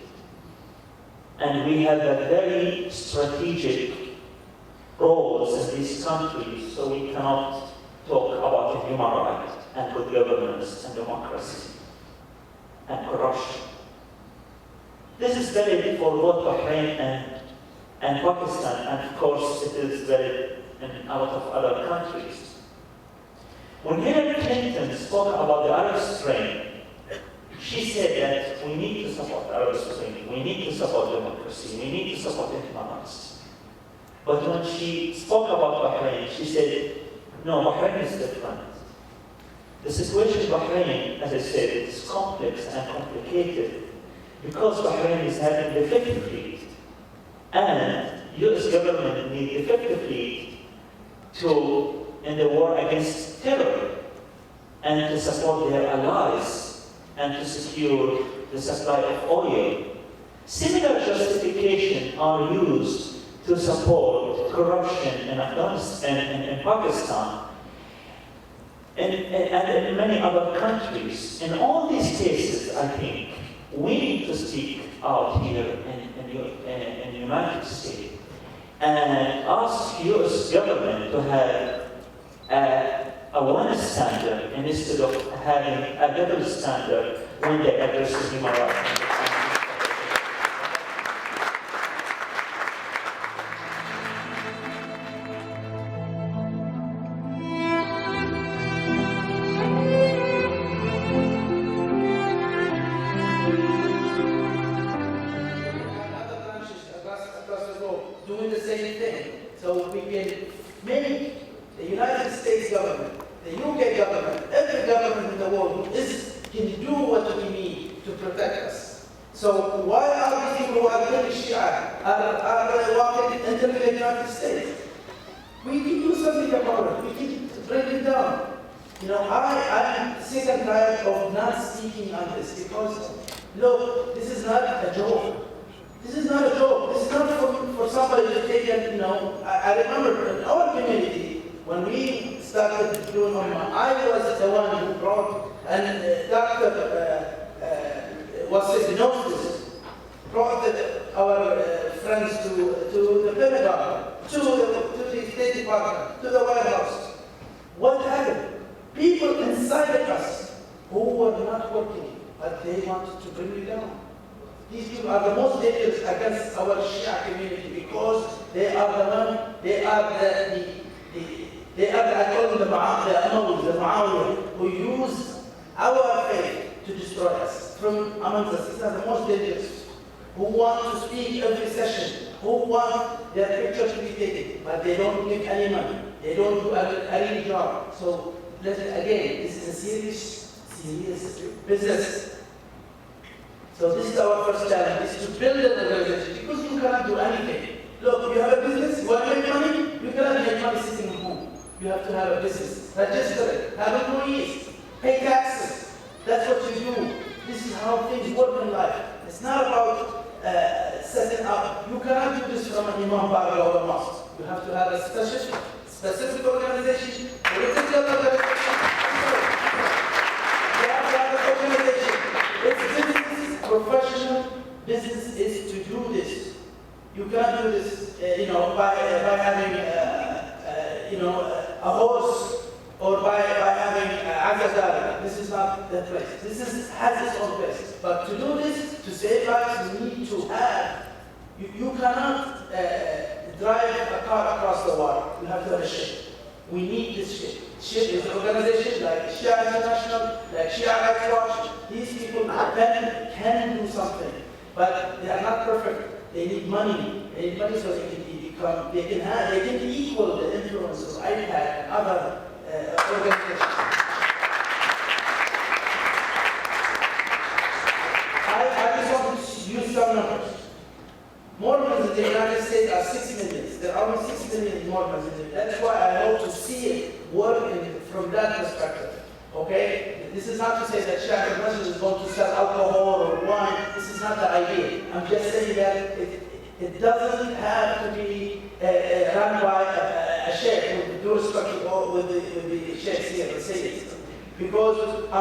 And we have a very strategic roles in these countries, so we cannot talk about human rights and good governance and democracy and corruption. This is valid for both Bahrain and Pakistan, and of course it is valid in a lot of other countries. When Hillary Clinton spoke about the Arab Spring, she said that we need to support the Arab Spring, we need to support democracy, we need to support human rights. But when she spoke about Bahrain, she said, no, Bahrain is different. The situation in Bahrain, as I said, is complex and complicated because Bahrain is having the Fifth Fleet, and US government needs the Fifth Fleet in the war against terror and to support their allies and to secure the supply of oil. Similar justifications are used to support corruption in Afghanistan and in Pakistan and in many other countries. In all these cases, I think, we need to speak out here in the United States and ask US government to have a one standard instead of having a double standard when they address the human rights. Doing the same thing. So we can make the United States government, the UK government, every government in the world can do what we need to protect us. So why are these people who are very Shia are walking into the United States? We can do something about it. We can break it down. You know, I'm sick and tired of not speaking on this because, look, this is not a joke. This is not a joke. This is not for somebody to take it, you know. I remember in our community, when we started doing Ummah, I was the one who brought, and Dr. brought our friends to the Pentagon, to the State Department, to the White House. What happened? People inside us who were not working, but they wanted to bring you down. These people are the most dangerous against our Shia community because they are the one, they are I call them the Muawiyah, who use our faith to destroy us from amongst us. These are the most dangerous, who want to speak every session, who want their picture to be taken, but they don't give any money. They don't do any job. So again, this is a serious business. So this is our first challenge, is to build an organization, because you cannot do anything. Look, you have a business, you want to make money, you cannot make money sitting at home. You have to have a business, register it, have employees, pay taxes. That's what you do. This is how things work in life. It's not about setting up. You cannot do this from an imam bar or a mosque. You have to have a specific organization, political organization. You have to have an organization. It's professional business is to do this. You can't do this, by having, a horse or by having Azazar. This is not the place. Has its own place. But to do this, to save lives, we need to have, you cannot drive a car across the water. You have to have a ship. We need this ship. Ship is an organization like Shia International, like Shia Rights Watch. These people can do something, but they are not perfect. They need money. They need money so they can equal the influence of IPAC and other organizations. I just want to use some numbers. Mormons in the United States are 6 million. There are almost 6 million Mormons in the That's why I hope to see it working from that perspective. Okay? This is not to say that Shia International is going to sell alcohol or wine. This is not the idea. I'm just saying that it doesn't have to be run by a sheikh with the door structure or with the sheikhs here, the sayyids. Because I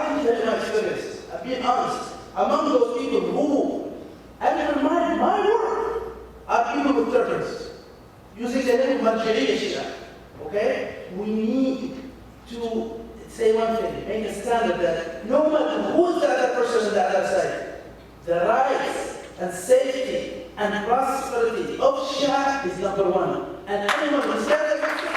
can tell you my experience. I've been honest. Among those people who undermine my work are people with turbans, using the name of Marjariya Shia. Okay? We need to say one thing, make a standard that no matter who is the other person on the other side, the rights and safety and prosperity of Shia is number one. And anyone who stands against it,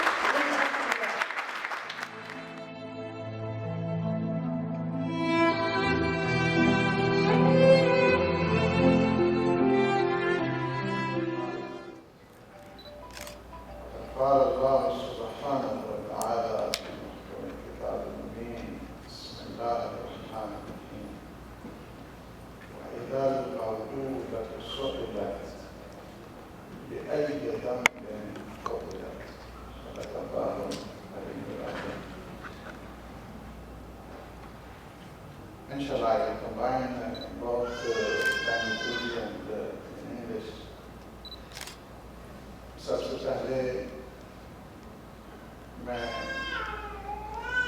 قال الله سبحانه وتعالى في الكتاب المبين بسم الله الرحمن الرحيم وإذا الموءودة سئلت بأي ذنب قتلت صدق الله العلي العظيم. Inshallah, I combine both Bangladeshi and English. सबसे पहले मैं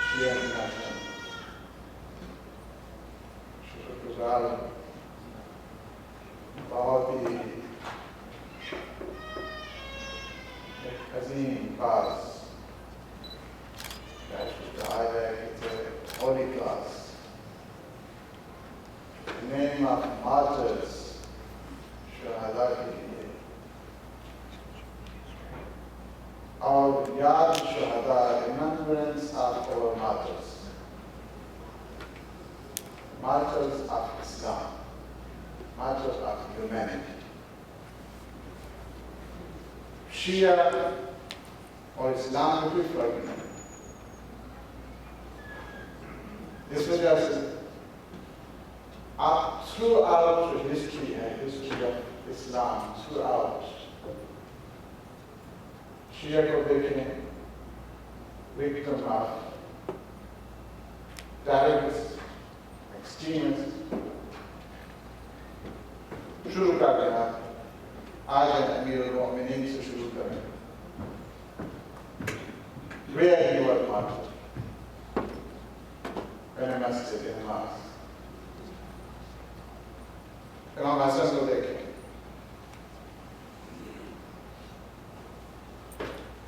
शिया इंटरनेशनल शुक्रगुजार हूँ। बहुत ही एक अजीम क्लास कहा है कि it's a holy class. The name of martyrs Shahada के लिए और याद Shahada, remembrance of our martyrs, martyrs of Islam, martyrs of humanity. Shia और इस्लाम में कोई फर्क नहीं। इस वजह से आप throughout the history of Islam, throughout Shia को देखें, victim of terrorists, extremists, शुरू कर देना, आज अमीर मोमिनीन से शुरू करें। Where he was martyred, in a masjid in Mars. इमाम हसन को देखें,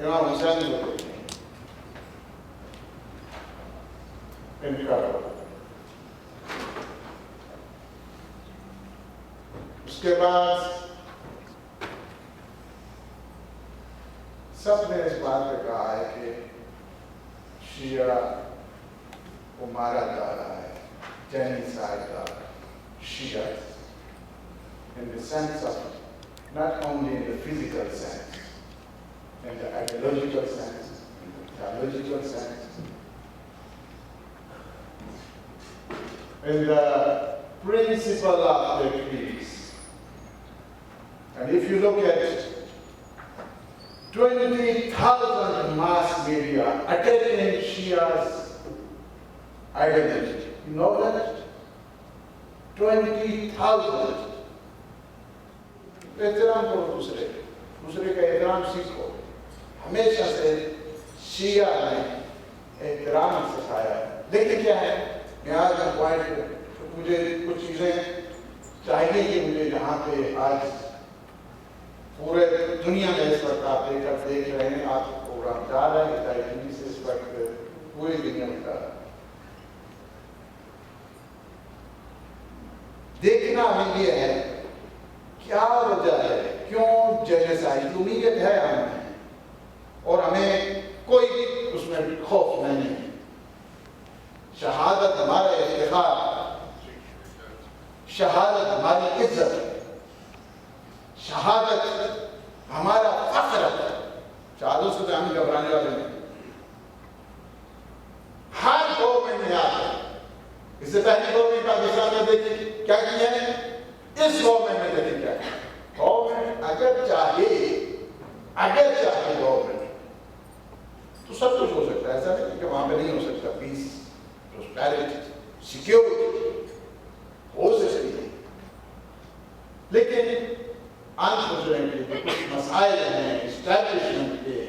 इमाम हुसैन को देखें, incredible. उसके बाद सबने इस बात पे कहा है कि शिया को मारा जा रहा है, genocide of Shias, in the sense of not only in the physical sense, in the ideological sense, in the theological sense, in the principle of the creeds. And if you look at 20,000 mass media attacking Shia's identity, you know that? 20,000. एहतराम करो दूसरे का एहतराम सीखो। हमेशा से शिया ने एहतराम सिखाया। देखिए क्या है, मैं आज पॉइंट मुझे कुछ चीज़ें चाहिए कि मुझे यहाँ पे आज पूरे दुनिया में इस वक्त आप देख रहे हैं, आप प्रोग्राम जा रहे हैं, हिंदी से इस वक्त کوئی بھی نہیں ہوتا. دیکھنا ہمیں یہ ہے کیا وجہ ہے, کیوں جینیسائیڈ کی امیت ہے ہمیں, اور ہمیں کوئی اس میں خوف نہیں ہے. شہادت ہمارا افتخار, شہادت ہماری عزت, شہادت ہمارا فخر ہے. شہادت سے ہم گھبرانے والے نہیں. ہر گورنمنٹ میں آتا ہے, اس سے پہلی گورنمنٹ پاکستان میں دیکھیں کیا کیا ہے, اس گورنمنٹ میں دیکھیں کیا ہے. گورنمنٹ اگر چاہے گورنمنٹ تو سب کچھ ہو سکتا ہے. ایسا نہیں کہ وہاں پہ نہیں ہو سکتا. پیس, پراسپیرٹی, سیکیورٹی ہو سکتی ہے, لیکن انفارچونیٹلی کچھ مسائل ہیں اسٹیبلشمنٹ کے,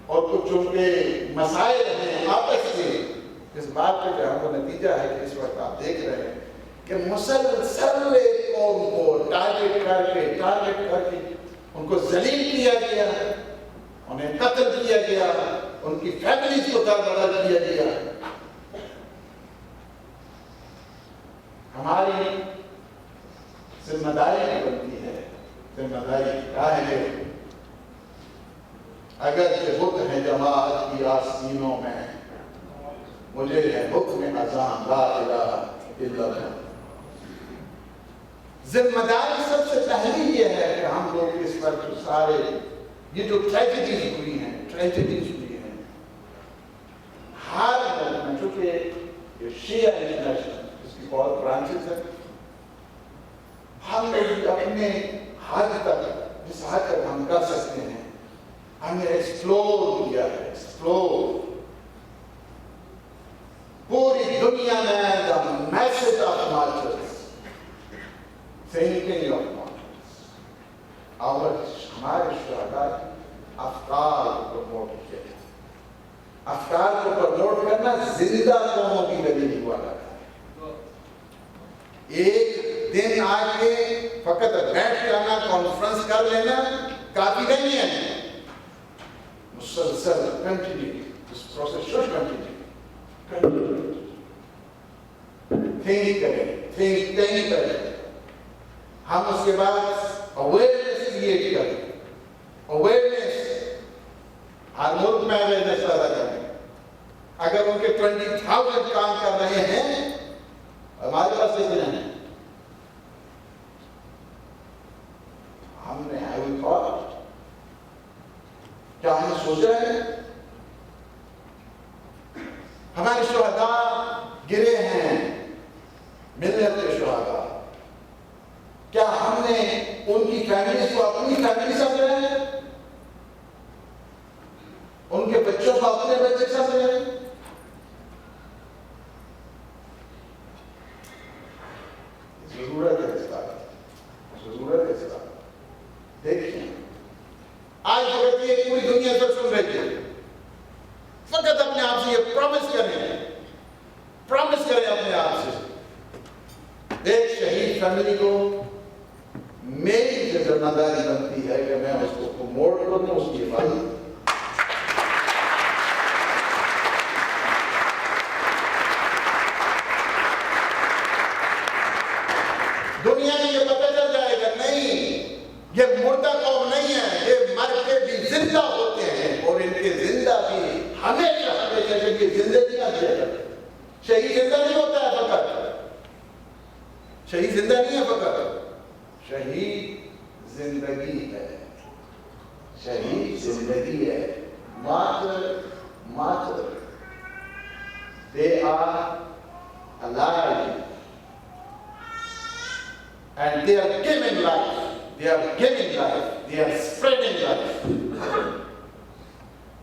اور کچھ ان کے مسائل ہیں آپس کے. اس بات کا جو ہم کو نتیجہ ہے کہ اس وقت آپ دیکھ رہے ہیں کہ مسلسل ایک قوم کو ٹارگٹ کر کے ان کو ذلیل کیا گیا, انہیں قتل کیا گیا, ان کی فیملیز کو دربدر کیا گیا. ہماری ذمہ داری بنتی ہے, ذمہ داری کیا ہے, اگر کہ بت ہے جماعت کی آستینوں میں, مجھے ہے حکم اذان لا الہ الا اللہ. ذمہ داری سب سے پہلی یہ ہے کہ ہم لوگ اس پر سارے یہ جو ٹریجڈیز ہوئی ہیں ہر ملک میں, چونکہ یہ شیعہ انٹرنیشنل اس کی بہت برانچز ہے, ہم لوگ اپنے حد تک جس حد تک ہم کر سکتے ہیں ہم نے ایکسپلور کیا ہے. پوری دنیا میں the message of martyrs, thinking of martyrs, ہمارے شہداء افکار کو پروموٹ کیا. افکار کو پروموٹ کرنا زندہ قوموں کی دلیل ہوا کرتا ہے. ایک دن آ کے فقط بیٹھ جانا, کانفرنس کر لینا کافی نہیں ہے. مسلسل continue, this process should continue. Think کریں, ہم اس کے بعد اویئرنیس کریٹ کریں. اویئرنیس ہر ملک میں اویئرنیس پیدا کریں. اگر ان کے 20,000 کام کر رہے ہیں, ہمارے پاس کتنے ہیں؟ ہم نے کیا ہم نے سوچا ہے ہمارے شہداء گرے ہیں, ملت کے شہداء, کیا ہم نے ان کی فیملیز کو اپنی فیملی سمجھے ہیں, ان کے بچوں کو اپنے بچے سمجھے ہیں؟ ضرورت ہے اس کا. دیکھیں آج وقت یہ پوری دنیا سے سن رہی ہے, فقط اپنے آپ سے یہ پرومس کریں اپنے آپ سے, ایک شہید فیملی کو میری ذمہ داری بنتی ہے کہ میں اس کو پروموٹ کروں, اس کی حفاظت. دنیا میں یہ پتہ چل جائے گا نہیں یہ مردہ قوم نہیں ہے, یہ مر کے بھی زندہ ہوتے ہیں, اور ان کے زندہ بھی ہمیشہ کہ زندگی نہ دیا کرتے. شہید زندہ نہیں ہوتا ہے فقط, شہید زندہ نہیں ہے فقط, شہید زندگی ہے, شہید زندگی ہے. Mortar they are alive and they are giving life, they are spreading life.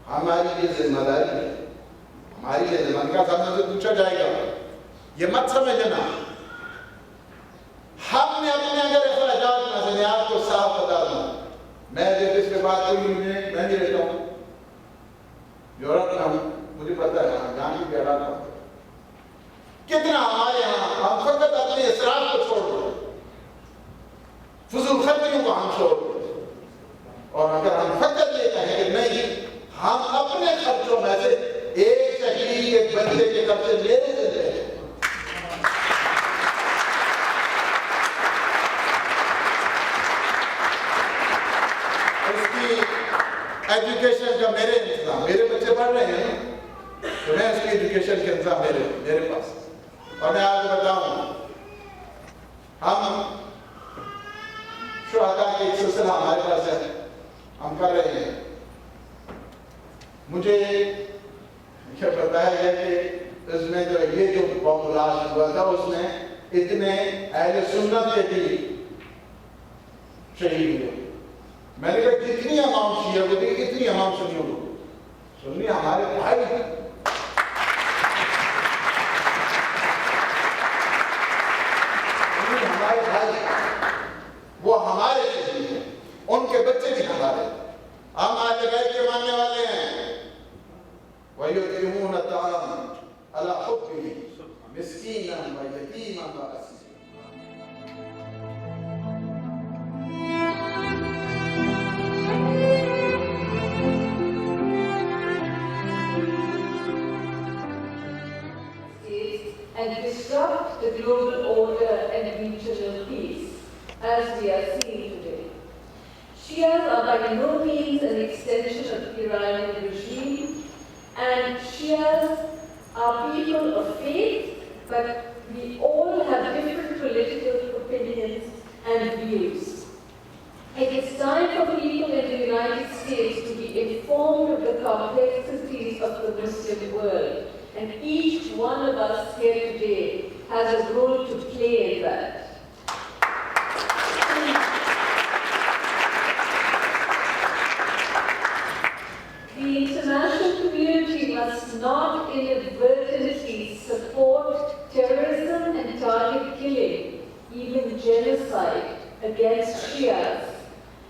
ہماری یہ ذمہ داری ہے, ہماری یہ ذمہ داری. سامنے سے پوچھا جائے گا, یہ مت سمجھنا ہم نے اپنے اگر اخراجات میں سے آپ کو صاف بتا دوں, میں جب اس کے بعد کوئی میں نہیں رہتا ہوں, یورپ میں ہوں, مجھے پتا ہے جہاں کی کہہ رہا تھا کتنا ہمارے یہاں ہم فقط اپنے اسراف کو چھوڑ دو, فضول خرچیوں کو ہم چھوڑ دو, اور اگر ہم فقط یہ کہیں کہ نہیں ہم اپنے خرچوں میں سے ایک شہید, ایک मस्जिद के खर्चे मेरे से थे। उसकी एजुकेशन का मेरे बच्चे पढ़ रहे हैं, तो मैं उसकी एजुकेशन के इंतजाम मेरे पास। और मैं आपको बताऊं, हम शुहदा की एक सिलसिला हमारे पास है, हम कर रहे हैं। मुझे यह बताया गया कि इसमें जो बम ब्लास्ट हुआ था उसमें इतने अहले सुन्नत के भी शहीद हुए। मैंने कहा जितनी अमाउंट शिया को दी इतनी अमाउंट सुन्नियों को। सुन्नी हमारे भाई, हमारे भाई, वो हमारे शहीद हैं, उनके बच्चे भी हमारे। हम आज गैर के मानने वाले हैं। वयुतिमून ताम अला हुब्बिही मिस्कीनन व यतीमन व असीरा। And disrupt the global order and regional peace, as we are seeing today. Shias are by no means an extension of the Iranian regime, and Shias are people of faith, but we all have different political opinions and views. It is time for people in the United States to be informed of the complexities of the Muslim world. And each one of us here today has a role to play in that. The international community must not inadvertently support terrorism and target killing, even genocide, against Shias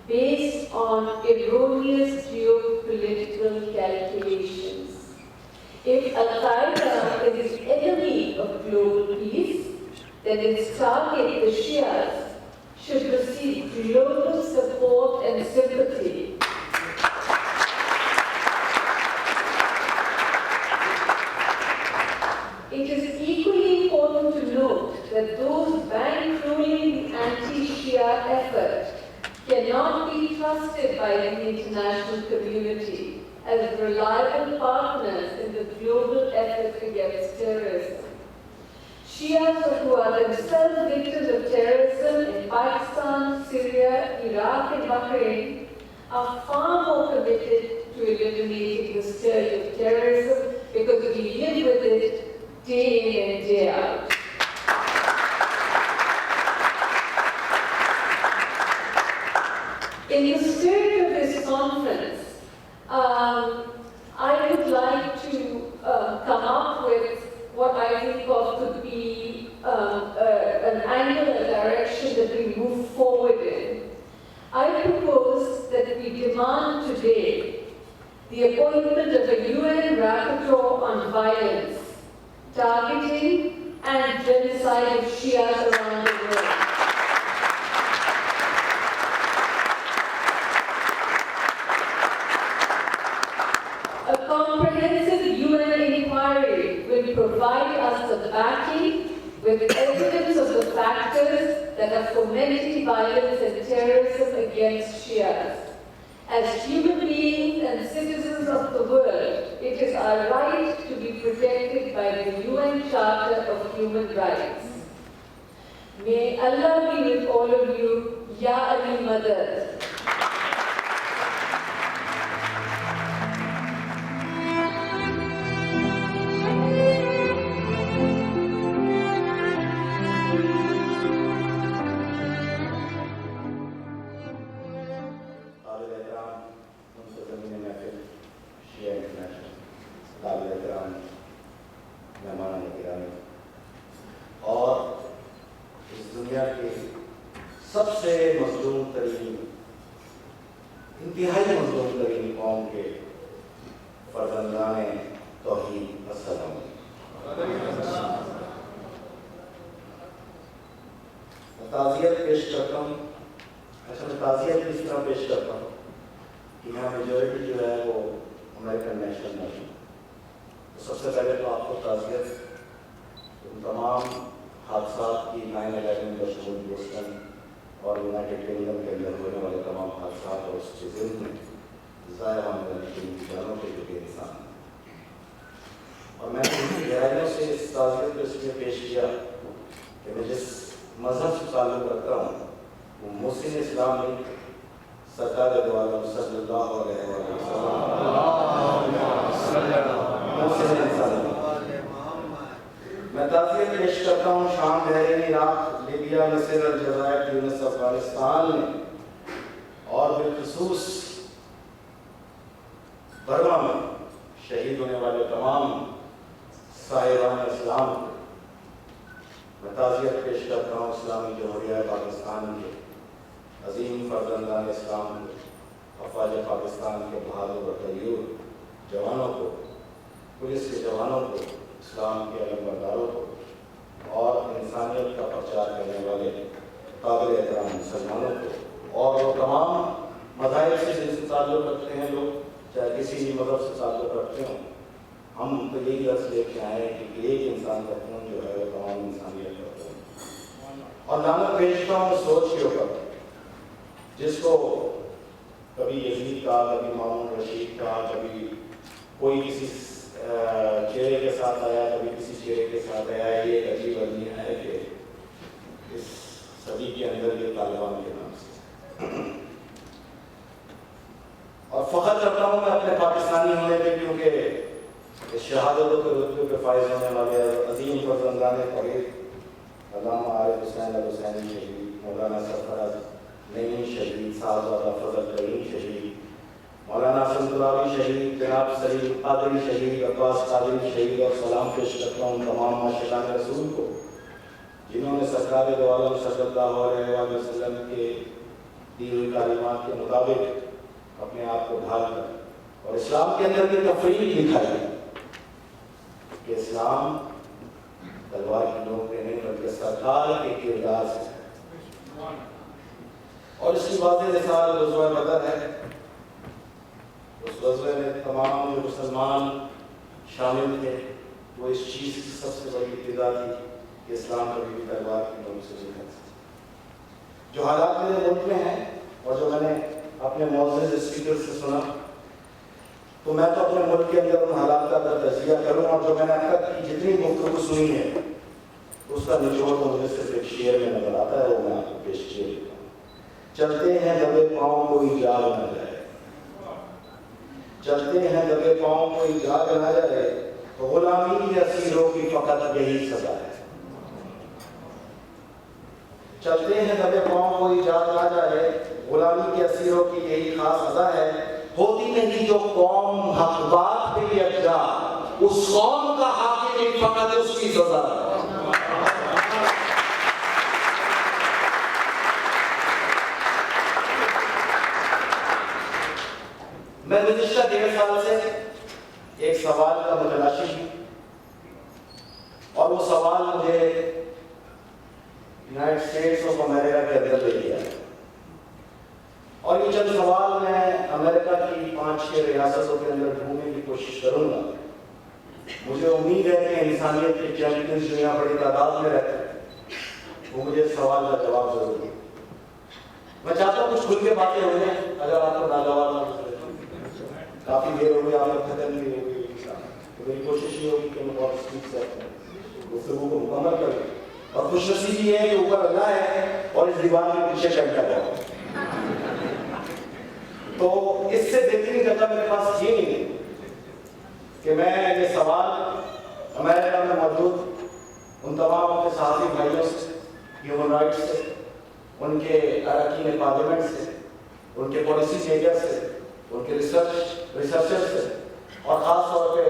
based on erroneous geopolitical calculations. If Al-Qaeda is the enemy of global peace, then its target, the Shias, should receive global support and sympathy. It is equally important to note that those bankrolling the anti-Shia effort cannot be trusted by the international community as reliable partners in the global effort against terrorism. Shias who are themselves victims of terrorism in Pakistan, Syria, Iraq and Bahrain are far more committed to eliminating the scourge of terrorism because we live with it day in and day out. In the spirit of this conference, I would like to come up with what I think of could be an angular direction that we move forward in. I propose that we demand today the appointment of a UN rapporteur on violence, targeting and genocide of Shias around the world. A comprehensive UN inquiry will provide us the backing with evidence of the factors that are fomenting violence and terrorism against Shias. As human beings and citizens of the world, it is our right to be protected by the UN Charter of Human Rights. May Allah be with all of you. Ya Ali Madad. और इस दुनिया के सबसे मजलूम तरीन, इंतहाई मजलूम तरीन कौम के फर्जंदाने तौहीद अस्सलाम। ताज़ियत पेश करता हूँ। अच्छा, मैं ताज़ियत इस तरह पेश करता हूँ कि यहाँ मेजॉरिटी जो है वो अमेरिकन नेशनल है, سب سے پہلے تو آپ کو تعزیت ان تمام حادثات کی 9/11 بشمول بوسٹن اور یونائٹڈ کنگڈم کے اندر ہونے والے تمام حادثات اور اس کے ضمن میں ضائع ہونے والی جانوں کے لیے انسان، اور میں نے گہرائیوں سے اس تعزیت کو اس لیے پیش کیا کہ میں جس مذہب سے تعلق رکھتا ہوں وہ محسن اسلام نہیں، سرکار دو عالم صلی اللہ علیہ وسلم محسن انسان۔ میں تعزیت پیش کرتا ہوں شام، بحرین، عراق، لیبیا، مصر، الجزائر، تیونس، افغانستان میں اور بالخصوص برما میں شہید ہونے والے تمام صاحبان اسلام کو میں تعزیت پیش کرتا ہوں اسلامی جمہوریہ پاکستان کے عظیم فرزندان اسلام کو، افواج پاکستان کے بہادر و طیور جوانوں کو، پولیس کے جوانوں کو، اسلام کے علمبرداروں کو اور انسانیت کا پرچار کرنے والے قابل احترام مسلمانوں کو، اور وہ تمام مذاہب سے جن سے تعلق رکھتے ہیں لوگ، چاہے کسی بھی مذہب سے تعلق رکھتے ہوں، ہم تو یہی لفظ لے کے آئے ہیں کہ ایک انسان کا خون جو ہے وہ تمام انسانیت کا خون، اور لعنت بھیجتا ہوں سوچ کے اوپر جس کو کبھی یزید کا، کبھی مامون رشید کا، کبھی کوئی کسی چہرے کے ساتھ آیا، کبھی کسی چہرے کے ساتھ آیا۔ یہ ایک عجیب آدمی ہے کہ اس صدی کے اندر یہ طالبان کے نام سے، اور فخر کرتا ہوں میں اپنے پاکستانی ہونے پہ، کیونکہ اس شہادتوں کے رتبے پہ فائز ہونے والے عظیم فرزندان تحریر علامہ عارف حسین الحسینی شہید، مولانا سرفراز نعیم شہید، صاحبزادہ فضل کریم شہید، مولانا سنتلاوی شہید، جناب سلیم قادری شہید، عباس قادری شہید، اور سلام پیش کرتا ہوں تمام معاشقان رسول کو جنہوں نے سرکار دو عالم صلی اللہ علیہ وسلم کے دی ہوئی تعلیمات کے مطابق اپنے آپ کو ڈھال کر اور اسلام کے اندر کی تفریق دکھائی کہ اسلام تلوار کی نوک پہ نہیں بلکہ سرکار کے کردار سے، اور اس کی واضح مثال غزوہ بدر ہے۔ اس غزوے میں تمام جو مسلمان شامل تھے وہ اس چیز کی سب سے بڑی ابتدا تھی کہ اسلام کبھی بھی تلوار کی نوک سے نہیں کر سکتا۔ جو حالات میرے ملک میں ہیں اور جو میں نے اپنے معزز اسپیکر سے سنا، تو میں تو اپنے ملک کے اندر ان حالات کا تجزیہ کروں، اور جو میں نے اب تک کی جتنی گفتگو سنی ہے اس کا نچوڑ تو مجھے صرف ایک شعر میں نظر آتا ہے، وہ میں آپ کو پیش کیے دیتا ہوں۔ چلتے ہیں دبے پاؤں کوئی جاگ نہ جائے، چلتے ہیں دبے پاؤں کوئی جاگ نہ جائے، غلامی کے اسیروں کی فقط یہی سزا ہے۔ چلتے ہیں دبے پاؤں کوئی جاگ نہ جائے، غلامی کے اسیروں کی یہی خاص سزا ہے۔ ہوتی نہیں جو قوم حق بات پہ یکجا، اس قوم کا حاکم ہی فقط اس کی سزا ہے۔ میں گزشتہ 1.5 سال سے ایک سوال کا متلاشی ہوں، اور وہ سوال مجھے یونائٹڈ اسٹیٹس آف امریکہ کے اندر لے گیا ہے، اور یہ چند سوال میں امریکہ کی 5-6 ریاستوں کے اندر ڈھونڈنے کی کوشش کروں گا۔ مجھے امید ہے کہ انسانیت کے چیمپئنز جو یہاں بڑی تعداد میں رہتے ہیں وہ مجھے اس سوال کا جواب ضرور دیں۔ میں چاہتا ہوں کچھ کھل کے باتیں ہو جائیں، اگر آپ کو ناگوار نہ ہو۔ کافی دیر ہو گئی، آپ کو ختم بھی ہو گئی، تو میری کوشش یہ ہوگی کہ میں بہت اسپیڈ سے گفتگو کو مکمل کروں، اور خوش نصیبی یہ ہے کہ اوپر اللہ ہے اور اس دیوار کے پیچھے بیٹھا ہوا ہے، تو اس سے بہترین جگہ میرے پاس یہ نہیں ہے کہ میں یہ سوال امریکہ میں موجود ان تمام اپنے صحافی بھائیوں سے، ہیومن رائٹس سے، ان کے اراکین پارلیمنٹ سے، ان کے پالیسی میکر سے، ان کے ریسرچر سے، اور خاص طور پہ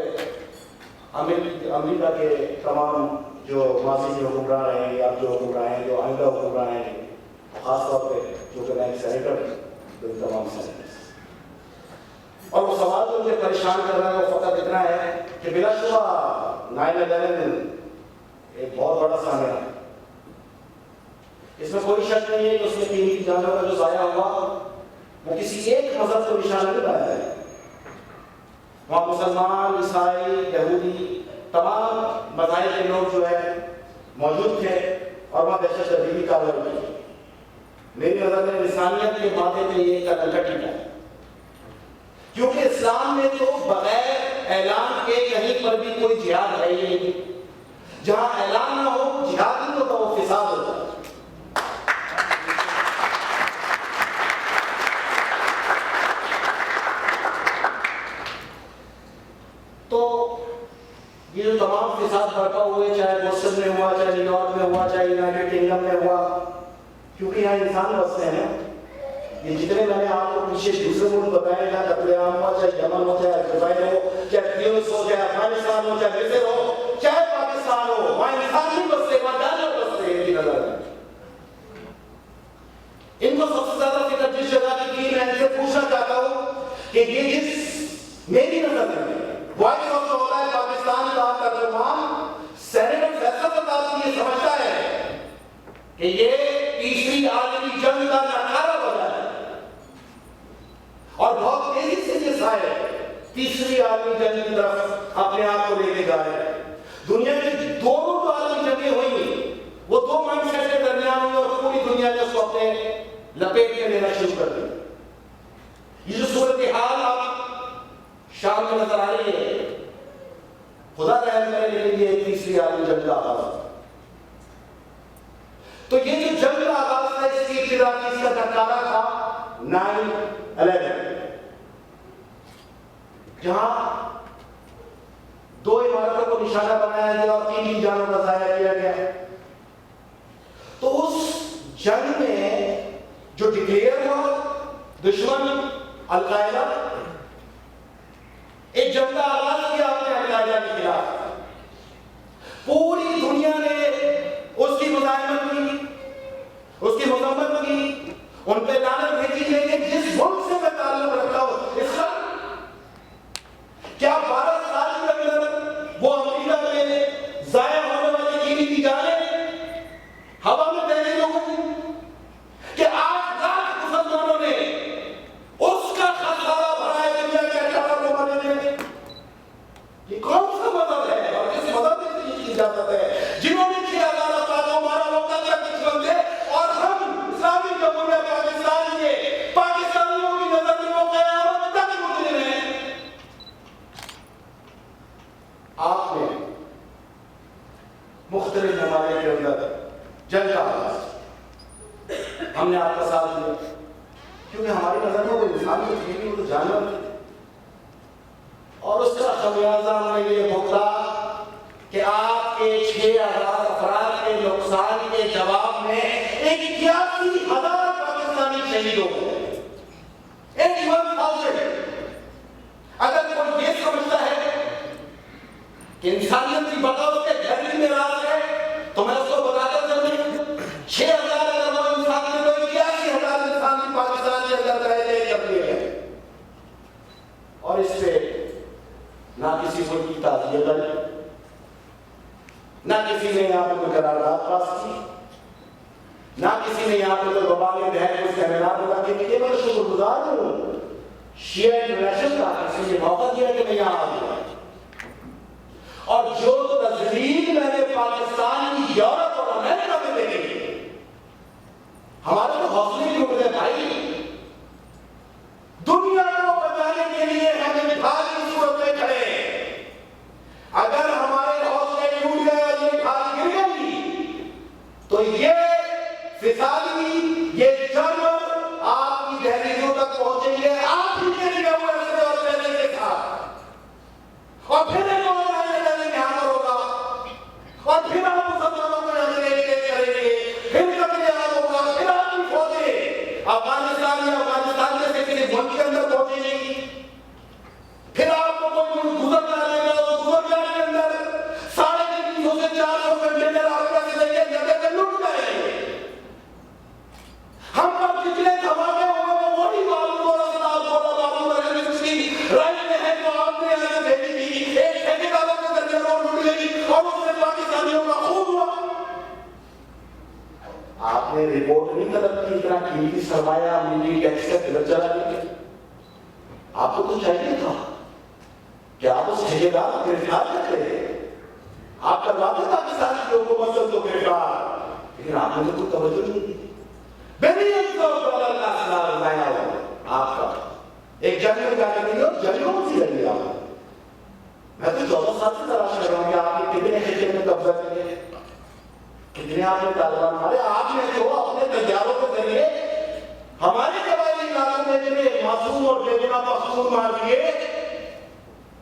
امریکہ کے تمام جو ماضی کے حکمراں رہے ہیں یا جو حکمراں ہیں، جو آئندہ حکمراں ہیں، خاص طور پہ جو کہ میں ایک سینیٹر ہوں، تو ان تمام سینیٹرس، اور وہ سوال جو مجھے پریشان کر رہا ہے وہ فقط اتنا ہے کہ بلا شبہ 9/11 ایک بہت بڑا سانحہ ہے، اس میں کوئی شک نہیں ہے کہ اس میں قیمتی جانوں کا جو ضائع ہوا وہ کسی ایک مذہب کو نشانہ نہیں بنایا ہے، وہاں مسلمان، عیسائی، یہودی، تمام مذاہب کے لوگ جو ہے موجود تھے اور وہاں دہشت گردی کی کارروائی کی. میری نظر میں انسانیت کے ماتھے پہ یہ کلنکا ٹیکا ہے، کیونکہ اسلام میں تو بغیر اعلان کے کہیں پر بھی کوئی جہاد ہے ہی نہیں. جہاں اعلان نہ ہو جہاد نہیں ہوتا، وہ فساد ہوتا ہے. تو یہ جو تمام فساد برپا ہوئے، چاہے بوسٹن میں ہوا، چاہے نیو یارک میں ہوا، چاہے یونائٹڈ کنگڈم میں ہوا، کیونکہ یہاں انسان بستے ہیں نا. یہ جتنے میں نے آپ کو پیچھے دوسرے ملک بتائے جہاں قتل عام ہوا، چاہے یمن ہو، چاہے الجزائر ہو، چاہے تیونس ہو، چاہے افغانستان ہو، چاہے مصر ہو، چاہے پاکستان ہو، وہاں انسان نہیں بستے، وہاں جانور بستے ہیں. ان کی نظر میں ان کو سب سے زیادہ فکر جس جگہ کی تھی، میں ان سے پوچھنا چاہتا ہوں کہ یہ جس میری نظر میں وائس آف ہوتا ہے پاکستان کا ترجمان سینیٹر فیصل صاحب یہ سمجھتا ہے کہ یہ تیسری عالمی جنگ کا نعرہ بجا ہے اور بہت تیزی سے یہ سائے تیسری عالمی جنگ کی طرف اپنے آپ کو لے کے جا رہے ہیں. دنیا کی دونوں جو عالمی جنگیں ہوئی وہ دو مائنڈ سیٹ کے درمیان ہوئی اور پوری دنیا نے اس کو اپنے لپیٹ میں لینا شروع کر دیا. یہ جو صورتحال اب شام میں نظر آ رہی ہے، خدا رحم کرے لیکن یہ ایک تیسری عالمی جنگ کا آغاز ہے. تو یہ جو جنگ کا آغاز تھا، اس کی ابتدا کی، اس کا ٹکارا تھا 9/11، جہاں دو عمارتوں کو نشانہ بنایا گیا اور 3 جانوں کا ضائع کیا گیا. تو اس جنگ میں جو ڈکلیئر ہوا دشمن القاعدہ، ایک جنگ کا آغاز کیا آپ نے القاعدہ کے خلاف. پوری دنیا نے اس کی مزاحمت کی، اس کی مذمت کی، ان پہ لعنت بھیجی ہے کہ جس ملک سے میں تعلق رکھتا ہوں اسلام. کیا 12 سال کے اندر وہ امریکہ میں ضائع ہونے والی قیمتی جانیں ہوا میں تحریر ہو گئی کہ 8 لاکھ مسلمانوں نے اس کا خسارہ بھرا ہے دنیا کے 18 ممالک میں. یہ کون سا مذہب ہے اور کس مذہب میں یہ کی اجازت ہے جنہوں نے 6000 افراد کو مارا، وہ کل تک دشمن تھے اور ہم اسلامی جمہوریہ پاکستان کے پاکستانیوں کی نظر میں وہ قیامت تک مجرم ہیں. آپ نے مختلف ممالک کے اندر جنگ کا آغاز، ہم نے آپ کا ساتھ دیا کیونکہ ہماری نظر میں وہ انسان تو تھے نہیں، وہ تو جانور تھے. اور اس کا خمیازہ ہم نے یہ بھگتا کہ آپ کے 6000 افراد کے نقصان کے جواب میں 81,000 پاکستانی شہید ہو گئے. 81,000. اگر کوئی یہ سمجھتا ہے کہ انسانیت کی بقا اس کے گھر میں راز ہے تو میں اس کو بتاتا چلوں 6,000 اگر وہ انسان کے تو 81,000 انسان بھی پاکستان کے اندر رہے کر لیے گئے. اور اس پہ نہ کسی کو کی تعزیت آئی، نہ کسی نے یہاں پہ کوئی قرارداد پاس کی، نہ کسی نے یہاں پہ کوئی وبال دہر کو سیمینار لگا کے کہ میں شکر گزار ہوں شیعہ انٹرنیشنل کا اس نے موقع دیا کہ میں یہاں آ گیا. اور جو تذلیل میں نے پاکستان کی یورپ اور امریکہ میں دیکھی، ہمارے تو حوصلے ٹوٹ گئے بھائی. دنیا کو بچانے کے لیے ہمیں بھاری صورت میں کھڑے ہیں. اگر ہمارے حوصلے ٹوٹ گئے اور یہ بھاری گر گئی تو یہ فسادی، یہ جانور آپ کی دہلیزوں تک پہنچیں گے، آپ ہی کے لیے ہوئے اسے اور پیسے کے ساتھ. اور پھر ایک اور یہاں پر ہوگا اور پھر آپ مسلمانوں کو یہاں سے ایک کریں گے، پھر قتل عام ہوگا، پھر آپ کی فوجیں افغانستان یا افغانستان جیسے کسی ملک کے اندر پہنچیں گی، پھر آپ کو کوئی ملک گزر جائے گا، اس گزر کے اندر 350 سے 400 کنٹینر آپ کا سے لے کے جگہ لٹ جائیں گے. ہم پر جتنے دھماکے ہوئے وہ وہی معلوم ہو رہا معلوم رہے اس کی رائٹ میں ہے جو آپ نے یہاں سے بھیجی تھی. ایک ٹھیکیداروں کے درمیان وہ لٹ گئی اور اس سے پاکستانیوں کا خوب ہوا. آپ نے رپورٹ نہیں طلب کی اتنا قیمتی سرمایہ ملی ٹیکس کا کدھر چلا گیا. آپ کو تو چاہیے تھا کیا آپ اس ٹھیکیدار کو گرفتار کرتے ہیں؟ آپ کرواتے پاکستان کی حکومت سے تو گرفتار، لیکن آپ نے تو کوئی توجہ نہیں دی۔ $billions کا اسلحہ ضائع ہوا آپ کا، ایک جنگ میں جانے کے لیے اور جنگ کون سی لگی آپ کو؟ میں تو 14 سال سے تلاش کر رہا ہوں کہ آپ نے کتنے خطے میں قبضہ کیے، کتنے آپ نے طالبان مارے۔ آپ نے جو اپنے تجاروں کے ذریعے ہمارے قبائلی علاقوں میں اتنے معصوم اور بے گناہ پختون مار دیے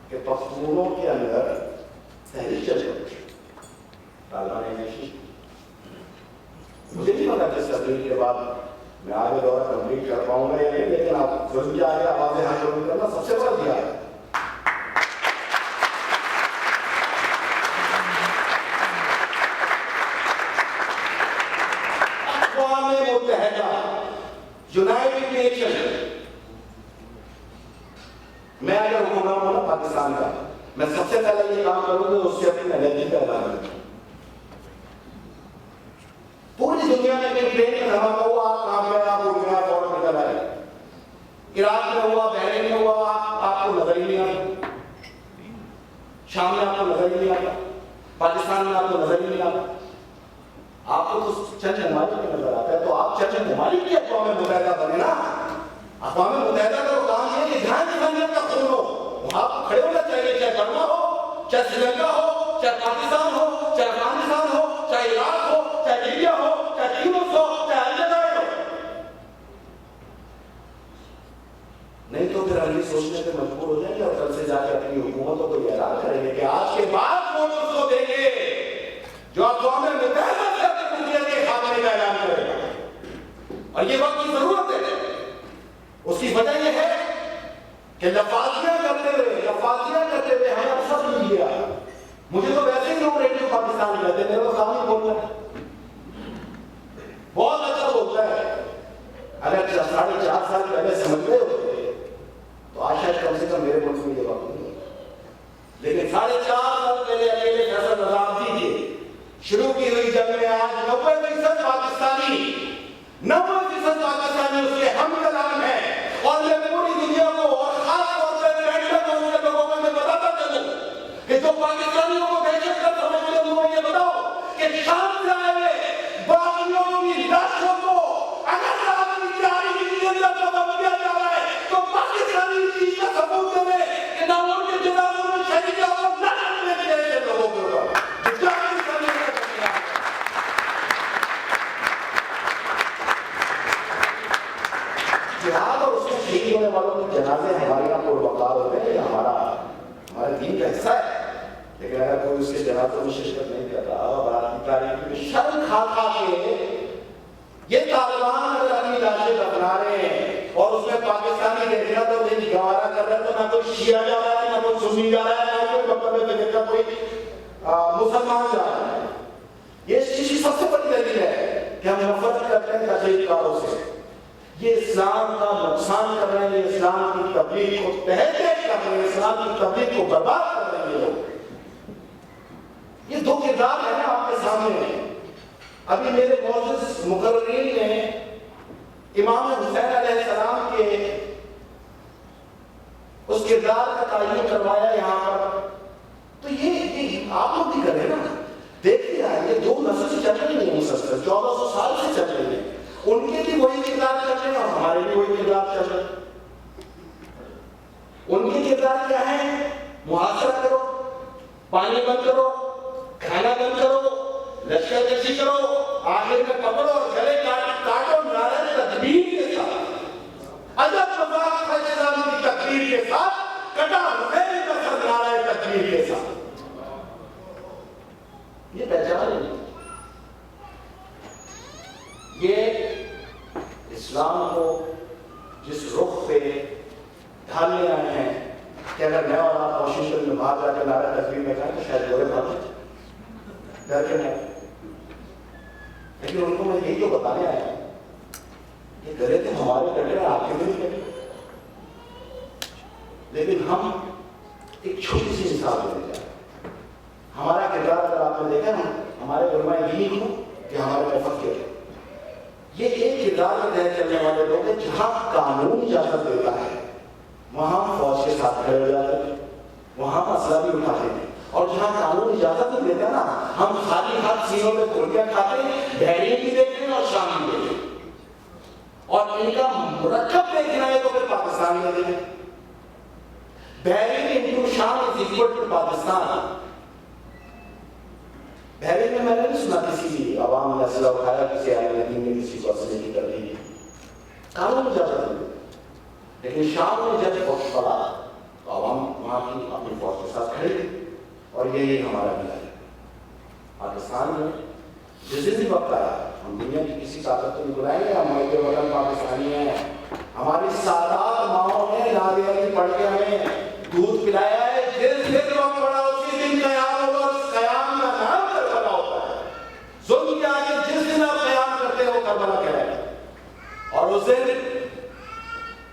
کہ پختونوں کے اندر تحریک چل رہی ہے۔ طالبان نے مجھے نہیں پتا کس تقریر کے بعد میں آگے دورہ کمپلیٹ کر پاؤں گا یا نہیں، لیکن آپ ضرور کیا آگے آوازیں ہاں ضرور کرنا سب سے بڑا دیا ہے۔ اقوام متحدہ، یونائٹڈ نیشن، میں اگر حکمران ہوں نا پاکستان کا، میں سب سے پہلے یہ کام کروں گا اس سے اپنی انرجی پیدا کروں۔ پوری دنیا میں کہیں ٹرین میں دھماکہ ہوا، آپ کہاں پہ آپ اڑ گئے، فوراً نکل آئے۔ عراق میں ہوا، بحرین میں ہوا، آپ کو نظر ہی نہیں آتا، شام میں آپ کو نظر ہی نہیں آتا، پاکستان میں آپ کو نظر ہی نہیں آتا، آپ کو تو چند ممالک میں نظر آتا ہے۔ تو آپ چند ممالک کی اقوام متحدہ بنے نا۔ اقوام متحدہ کا کام یہ ہے کہ جہاں انسانیت کا خون ہو وہاں آپ کھڑے ہونا چاہیے، چاہے برما ہو، چاہے سری لنکا ہو، چاہے پاکستان ہو، چاہے افغانستان ہو، چاہے عراق ہو، چاہے لیبیا ہو، چاہے تیونس ہو، چاہے الجزائر ہو۔ نہیں تو پھر ہم یہ سوچنے پہ مجبور ہو جائیں گے اور کل سے جا کے اپنی حکومتوں کو یہ اعلان کریں گے کہ آج کے بعد ووٹ اس کو دیں گے جو اقوام متحدہ سے اپنی حکومت کے خاتمے کا اعلان کرے گا۔ اور یہ وقت کی ضرورت ہے۔ اس کی وجہ یہ ہے کہ لفاظیاں کرتے ہوئے ہمیں اکثر مل گیا۔ مجھے تو ویسے ہی لوگ ریڈیو پاکستان کہتے ہیں، میرا تو کام ہی بولنا ہے، بہت اچھا بولتا ہے۔ اگر 4.5 سال پہلے سمجھ گئے ہوتے تو آج شاید کم سے کم میرے ملک میں یہ وقت نہیں ہے۔ لیکن 4.5 سال پہلے اکیلے فیصل نظام کے شروع کی ہوئی جنگ میں آج 90% پاکستانی اس کے ہم کلام ہیں۔ اور میں پوری دنیا کو اور خاص طور پہ کے لوگوں کو میں بتاتا چلوں کہ جو پاکستانیوں کو دہشت گرد سمجھتے ہیں ان کو یہ بتاؤ کہ شام سے آئے ہوئے باغیوں کی لاشوں کو اگر عالمی تاریخ کے اندر دبا دیا جا رہا ہے تو پاکستانی اس چیز کا ثبوت دے کہ نہ ان کے جنازوں میں شہید ہو نہ ان کے جیسے لوگوں کے اوپر جہاد اور اس میں شہید ہونے والوں کے جنازے ہمارے یہاں پروقار ہوتے ہیں، یہ ہمارے دین کا حصہ ہے۔ لیکن اگر کوئی اس کے جنازوں میں شرکت نہیں کر رہا اور عالمی تاریخ میں شرم کھا کے یہ طالبان اگر اپنی لاشیں دفنا رہے ہیں اور اس میں پاکستانی دیکھ رہا تو دل گوارا کر رہا ہے تو نہ کوئی شیعہ جا رہا ہے، نہ کوئی سنی جا رہا ہے، نہ کوئی مکتب فکر کا کوئی مسلمان جا رہا ہے۔ یہ اس چیز کی سب سے بڑی دلیل ہے کہ ہم نفرت کرتے ہیں تشدد کاروں سے۔ یہ اسلام کا نقصان کر رہے ہیں، یہ اسلام کی تبلیغ کو تہہ کر رہے ہیں، اسلام کی تبلیغ کو برباد کر رہے ہیں یہ لوگ۔ یہ دو کردار ہیں نا آپ کے سامنے۔ ابھی میرے معزز مقررین نے امام حسین علیہ السلام کے اس کردار کا تعین کروایا یہاں پر، تو یہ آپ لوگ بھی کریں نا، دیکھتے ہیں یہ دو نسل چل رہی ہیں مسلسل 1400 سال سے چل رہی ہیں، ان کے بھی وہی کردار چل رہے ہیں اور ہمارے بھی وہی کردار چل رہے ہیں۔ ان کے کردار کیا ہے؟ محاصرہ کرو، پانی بند کرو، کھانا بند کرو، لشکر کشی کرو، آخر میں پکڑو اور گلے کاٹو نعرہ تکبیر کے ساتھ، عجب مذاق ہے اسلام کی تکبیر کے ساتھ، کٹا حسین کا سر نعرہ تکبیر کے ساتھ۔ یہ پہچان ہے، یہ اسلام کو جس رخ پہ ڈھالنے آئے ہیں کہ اگر میں اور آپ واشنگٹن میں باہر جا کے نعرہ تکبیر میں کہیں تو شاید گورے بھاگے ڈر کے نہیں، لیکن ان کو میں یہی تو بتانے آیا ہوں کہ گلے تو ہمارے کٹے ہیں، آپ کے بھی نہیں کٹے، لیکن ہم ایک چھوٹی سی مثال دینے جا رہے ہیں۔ ہمارا کردار اگر آپ نے دیکھا نا، ہمارے علماء دین کو کہ ہمارے مفکر ہیں، یہ ایک کردار کے تحت چلنے والے لوگ ہیں، جہاں قانون اجازت دیتا ہے وہاں فوج کے ساتھ کھڑے ہو جاتے ہیں، وہاں کا اسلحہ بھی اٹھاتے ہیں. اور جہاں قانون اجازت نہیں دیتا نا, ہم خالی ہاتھ سینوں پہ گولیاں کھاتے ہیں, بحرین بھی دیکھتے ہیں اور شام بھی دیکھتے ہیں. اور ان کا مرکب دیکھنا ہے تو پھر پاکستان میں دیکھیں. بحرین انٹو شام is equal to Pakistan. Bahrain میں نے نہیں سنا کسی بھی عوام نے اسلحہ اٹھایا, کسی عالم دین نے کسی کو اسلحے کی ترغیب دی, قانون اجازت نہیں. لیکن شام میں جب وقت پڑا تو عوام وہاں کی اپنی فوج کے ساتھ کھڑی تھی. اور یہی ہمارا ملا ہے. پاکستان میں جس دن بھی وقت آیا, ہم دنیا کی کسی طاقت کو نہیں بلائیں گے, ہمارے وطن پاکستانی ہیں. ہماری سادات ماؤں نے ناریل کی پڑھ کے ہمیں دودھ پلایا ہے. جس دن وقت پڑا اسی دن قیام ہوگا. اس قیام کا نام کربلا ہوتا ہے. ظلم کے آگے جس دن آپ قیام کرتے ہیں وہ کربلا کہلاتا ہے. اور اس دن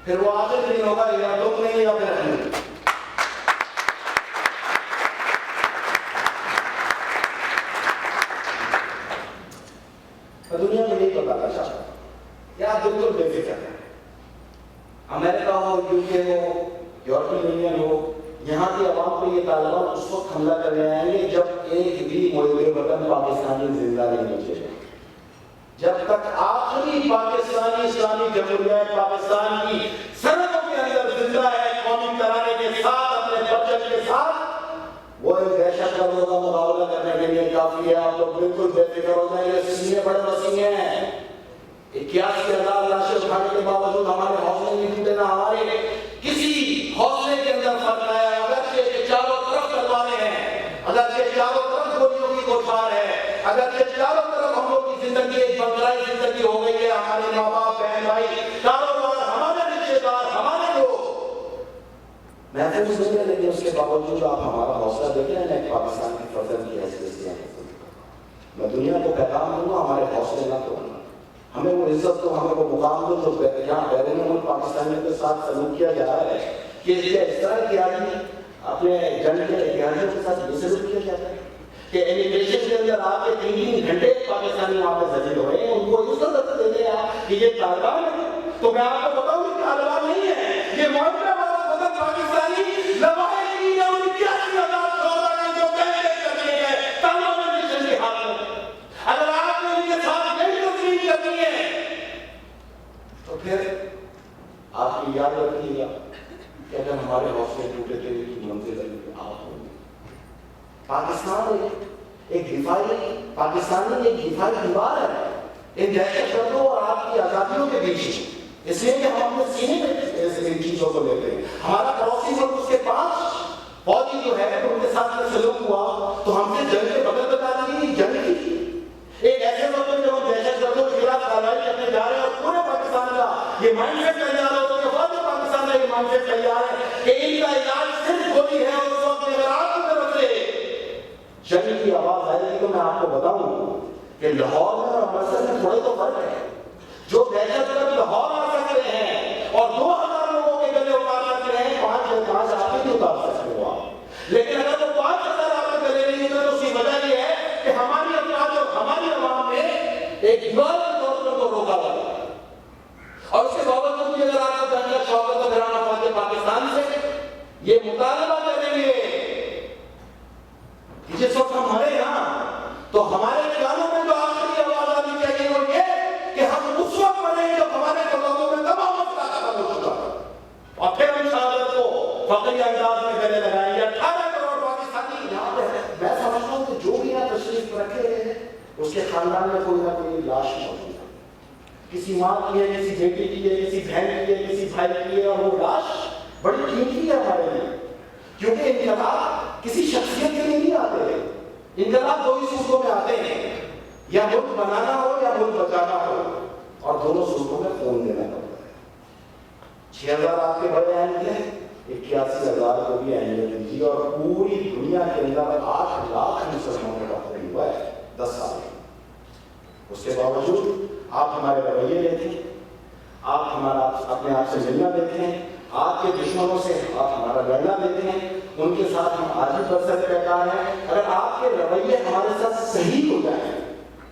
پھر وہ آخر دن ہوگا, یا تم نہیں یا پھر ہم. دنیا میں نہیں بتانا چاہتا کہ آپ بالکل بے فکر ہیں. امریکہ ہو, یو کے ہو, یورپین یونین ہو, یہاں کے عوام کو یہ طالبان اس وقت حملہ کرنے آئیں گے جب ایک بھی محب وطن پاکستانی زندہ نہیں بچے. جب تک آخری پاکستانی اسلامی جمہوریہ پاکستان کی سرحدوں کے اندر زندہ ہے, قومی ترانے کے ساتھ, اپنے پرچم کے ساتھ, وہ ایک دہشت گردوں کا مقابلہ کرنے کے لیے کافی ہے. آپ لوگ بالکل بے فکر ہو جائیں گے. سینے بڑے وسیع ہیں. 81,000 لاشیں اٹھانے کے باوجود ہمارے حوصلے نہیں ٹوٹے, نہ ہمارے کسی حوصلے کے اندر فرق آیا. اگرچہ چاروں طرف تلواریں ہیں, اگرچہ چاروں طرف گولیوں کی کوٹھار ہے, اگرچہ چاروں طرف ہم لوگ کی زندگی ایک بنگلائی زندگی ہو گئی ہے. ہمارے ماں باپ, بہن بھائی, کاروبار, ہمارے رشتے دار, ہمارے لوگ محفوظ نہیں ہے. لیکن اس کے باوجود آپ ہمارا حوصلہ دیکھ رہے ہیں. پاکستان کی فرزند کی حیثیت سے میں دنیا کو پیغام دوں گا, ہمارے حوصلے نہ توڑنا. ہمیں وہ عزت دو, ہمیں وہ مقام دو جو یہاں بیرون ملک پاکستانیوں کے ساتھ سلوک کیا جا رہا ہے. کہ اس طرح کیا اپنے جنگ کے اتحادیوں کے ساتھ یہ سلوک کیا جاتا ہے کہ امیگریشن کے اندر آپ کے 3 گھنٹے پاکستانی وہاں پہ ذلیل ہوئے ہیں. ان کو اس طرح سے دے آپ کہ یہ طالبان ہے. تو میں آپ کو بتاؤں کہ طالبان نہیں ہے, یہ معاملہ پاکستانی لواحقین ہیں. 81,000 شہداء جو پہلے کر لیے گئے طالبان نے جنگی حال میں. اگر آپ نے ان کے ساتھ نہیں تسلیم کرنی ہے تو پھر آپ کی یاد رکھیے گا کہ اگر ہمارے حوصلے ٹوٹے تھے کی منزل آپ ہوں گے. پاکستان ایک دفاعی, پاکستانی ایک دفاعی دیوار ہے ان دہشت گردوں اور آپ کی آزادیوں کے بیچ. اس لیے کہ ہم اپنے سینے میں ان چیزوں کو لیتے ہیں. ہمارا پڑوسی ملک اس کے 5 فوجی جو ہے ان کے ساتھ سلوک ہوا تو ہم سے جنگ کے بغل بتا دی جنگ کی. ایک ایسے وقت میں جب ہم دہشت گردوں کے خلاف کارروائی کرنے جا رہے ہیں اور پورے پاکستان کا یہ مائنڈ سیٹ تیار ہو, تو فوج پاکستان کا یہ مائنڈ سیٹ تیار ہے کہ ان کا علاج صرف گولی ہے. اور اس وقت اگر آپ کی طرف سے جنگ کی آواز آئے گی تو میں آپ کو بتاؤں کہ لاہور میں اور امرتسر میں تھوڑے تو فرق ہے. جو دہشت گرد لاہور آ سکتے ہیں اور 2,000 لوگوں کے گلے اتار سکتے ہیں, 5 آپ کے اتار سکتے ہو آپ. لیکن اگر وہ 5,000 آپ کے گلے نہیں اترے تو اس کی وجہ یہ ہے کہ ہماری افراد اور ہماری عوام نے ایک دیوار کے طور پر کو روکا ہوا ہے. اور اس کے باوجود بھی اگر آپ کو جنگ کا شوق ہے تو پھر ہم فوج پاکستان سے یہ مطالبہ کریں گے کہ جس وقت ہم مرے یہاں تو ہمارے کانوں میں جو آخری آواز آنی چاہیے وہ یہ کہ ہم اس وقت مریں جب ہمارے قدموں میں تمام مسئلہ ختم ہو چکا ہے. اور پھر ہم شہادت کو فقری انداز میں گلے لگائیں گے. 18 کروڑ پاکستانی یہاں پہ. میں سمجھتا ہوں کہ جو بھی یہاں تشریف رکھے ہیں اس کے خاندان میں کوئی نہ کوئی لاش موجود ہے. کسی ماں کی ہے, کسی بیٹی کی ہے, کسی بہن کی ہے, کسی بھائی کی ہے. اور وہ لاش بڑی قیمتی ہے ہمارے لیے, کیونکہ انقلاب کسی شخصیت کے لیے نہیں آتے ہیں. انقلاب 2 ہی صورتوں میں آتے ہیں, یا ملک بنانا ہو یا ملک بچانا ہو, اور دونوں صورتوں میں خون دینا پڑتا ہے. 6,000 آپ کے بڑے اہم تھے, 81,000 کو بھی اہمیت دیجیے. اور پوری دنیا کے اندر 8 لاکھ مسلمانوں کا خون ہوا ہے 10 سال میں. اس کے باوجود آپ ہمارے رویے لیتے ہیں, آپ ہمارا اپنے آپ سے ملنا دیتے ہیں, آپ کے دشمنوں سے آپ ہمارا لڑنا دیتے ہیں, ان کے ساتھ ہم آج بھی برسر پیکار ہیں. اگر آپ کے رویے ہمارے ساتھ صحیح ہو جائیں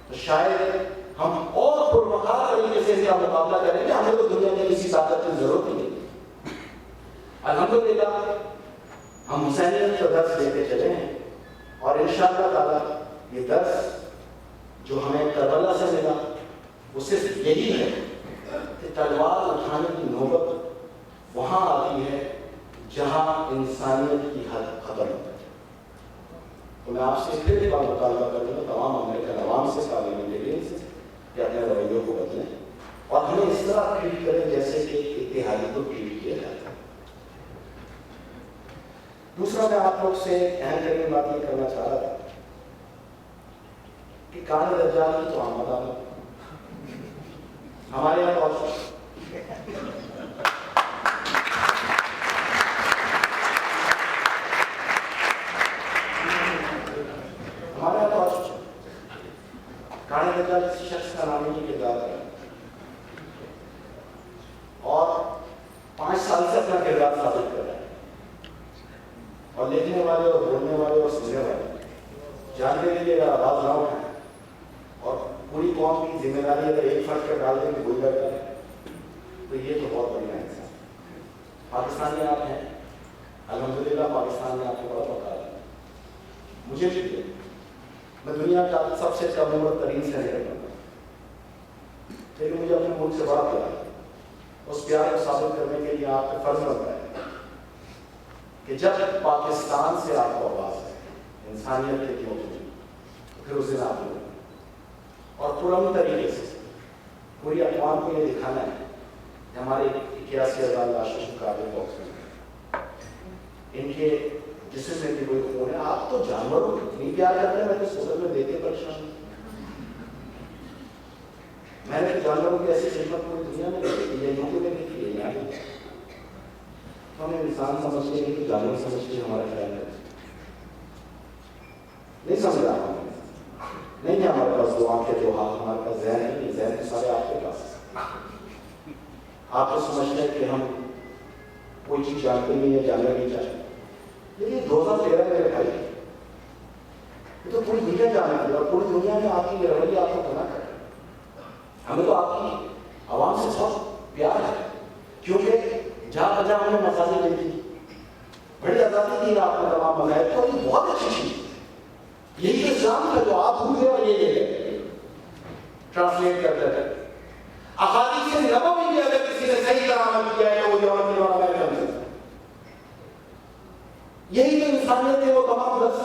تو شاید ہم اور پروقار طریقے سے اس کا مقابلہ کریں گے. ہمیں تو دنیا میں کسی طاقت کی ضرورت نہیں. الحمدللہ ہم حسینیت کا درس دیتے چلے ہیں اور انشاءاللہ تعالیٰ یہ درس جو ہمیں کربلا سے ملا وہ صرف یہی ہے کہ تلوار اٹھانے کی نوبت وہاں آتی ہے جہاں انسانیت کی حد ختم ہوتی ہے. تو میں آپ سے پھر ایک بار مطالبہ کروں گا تمام امریکن عوام سے, تعلیم علم سے, کہ اپنے رویوں کو بدلیں اور ہمیں اس طرح ٹریٹ کریں جیسے کہ اتحادی کو ٹریٹ کیا جاتا ہے. دوسرا میں آپ لوگ سے اہم ترین بات یہ کرنا چاہ رہا تھا کہ کان دجال کی تو آمد آمد ہمارے یہاں پہنچ ہمارے یہاں پہنچ کان دجال کسی شخص کا نام نہیں کردار ہے اور 5 سال سے اپنا کردار ثابت کر رہا ہے اور لکھنے والے اور بولنے والے اور سننے والے جاننے کے لیے اگر آواز نہ اٹھائیں اور پوری قوم کی ذمہ داری اگر ایک فرد پر ڈال دیں کہ کوئی کرتا ہے تو یہ تو بہت بڑی ہے. پاکستانی آپ ہیں, الحمدللہ پاکستان میں آپ کو بڑا وقار ہے. مجھے بھی دے, میں دنیا کا سب سے کم عمر ترین سینیٹر بنتا ہوں, لیکن مجھے اپنے ملک سے بڑا پیار ہے. اس پیار کو ثابت کرنے کے لیے آپ کا فرض بنتا ہے کہ جب پاکستان سے آپ کو آواز ہے انسانیت کے کیوں تو پھر اس دن آپ لوگ اور پرامن طریقے سے پوری اقوام کو یہ دکھانا ہے کہ ہمارے 81,000 لاشوں کو کاربن باکس میں ان کے جسم میں بھی کوئی خون ہے. آپ تو جانوروں کو اتنی پیار کرتے ہیں, میں تو سوچ میں دیتے پریشان ہوں. میں نے جانوروں کی ایسی خدمت پوری دنیا میں دیکھی ہے, یوٹیوب میں دیکھی ہے, یہاں بھی. تو ہمیں انسان سمجھتے ہیں کہ جانور سمجھتے ہمارا خیال ہے نہیں سمجھ رہا ہوں. نہیں ہے ہمارے پاس دو آنکھیں دو ہاتھ, ہمارے پاس ذہن نہیں, ذہن تو سارے آپ کے پاس. آپ تو سمجھتے ہیں کہ ہم کوئی چیز جانتے نہیں یا جاننا نہیں چاہتے. لیکن 2013 میرے بھائی یہ تو پوری دنیا جانتی ہے اور پوری دنیا میں آپ کی یہ رویہ آپ کو بنا کر ہمیں تو آپ کی عوام سے بہت پیار ہے کیونکہ جہاں بجا ہم نے مساجد دی تھی, بڑی آزادی دی آپ نے تمام بنائے, تو یہ بہت اچھی چیز. یہی تو اسلام تھا جو آپ بھول گئے اور یہ لے گئے ٹرانسلیٹ کرتے تھے. احادیث نبوی بھی اگر کسی نے صحیح طرح عمل کیا ہے تو وہ یورپی اور امریکن سے. یہی تو انسانیت ہے, وہ تمام درس.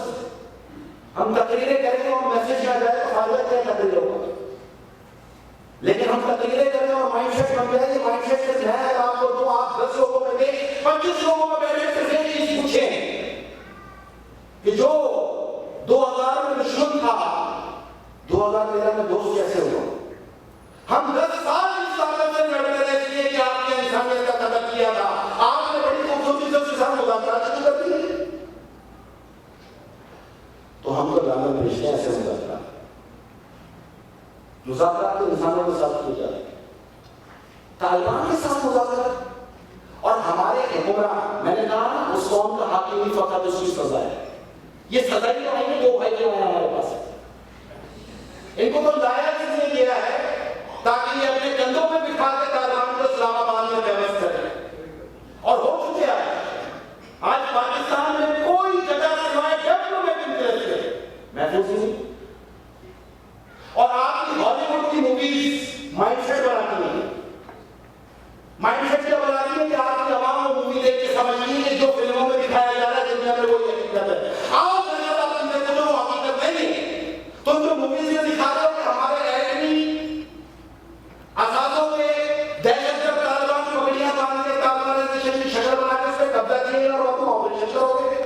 ہم تقریریں کریں اور میسج آ جائے تو فائدہ کیا تقریروں کا, لیکن ہم تقریریں کریں اور مائنڈ سیٹ بن جائے. یہ مائنڈ سیٹ صرف ہے آپ کو تو آپ 10 لوگوں میں دیں, 25 لوگوں میں بیٹھے صرف ایک چیز پوچھیں کہ جو 2000 میں دشمن تھا 2013 میں دوست کیسے ہوا. ہم 10 سال اس طاقت سے لڑتے رہے اس لیے کہ آپ نے انسانیت کا قدر کیا تھا. آپ نے بڑی خوبصورتی سے اس کے ساتھ مذاکرات شروع کر دیے. تو ہم تو جاننا بھیجتے ہیں ایسے مذاکرات تو انسانوں کے ساتھ کیے جاتے ہیں, طالبان کے ساتھ مذاکرات. اور ہمارے حکمراں, میں نے کہا اس قوم کا حاکم نہیں فقط اس کی سزا ہے. یہ سزا ہی آئی ہے, 2 بھائی جو ہیں ہمارے پاس, ان کو تو لایا کس نے کیا ہے تاکہ یہ اپنے کندھوں پہ بٹھا کے طالبان کو اسلام آباد میں بحث کریں. اور ہو چکے ہیں. آج پاکستان میں کوئی جگہ سوائے ڈبلو میں بھی محفوظ نہیں. اور آپ کی ہالی ووڈ کی موویز مائنڈ سیٹ بناتی ہیں. مائنڈ سیٹ کیا بناتی ہے کہ آپ کی عوام کو مووی دیکھ کے سمجھتی ہے جو فلموں میں دکھایا جا رہا ہے دنیا میں وہی حقیقت ہے. آؤ دنیا آپ ان سے جو حقیقت نہیں ہے. تم جو موویز میں دکھا رہے ہو کہ ہمارے ایٹمی اثاثوں پہ دہشت گرد طالبان پگڑیاں باندھ کے طالبانائزیشن کی شکل بنا کے اس پہ قبضہ کیے اور تم آپریشن کرو گے.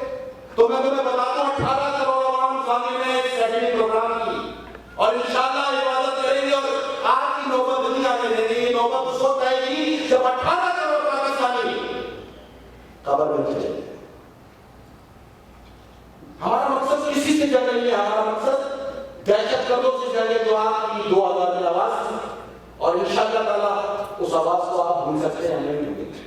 تو میں تمہیں بتاتا ہوں 18 کروڑ عوام سامنے میں ایک ایٹمی پروگرام کی اور انشاءاللہ عبادت کریں گے اور آج کی نوبت دنیا میں رہیں گے. یہ نوبت اس وقت آئے گی جب 18 کروڑ پاکستانی قبر میں چلے گئے. ہمارا مقصد کسی سے جنگ نہیں ہے, ہمارا مقصد دہشت گردوں سے جنگ ہے جو آپ کی 2000 میں آواز تھی. اور انشاءاللہ تعالیٰ اس آواز کو آپ بھول سکتے ہیں, ہم نہیں بھولیں گے.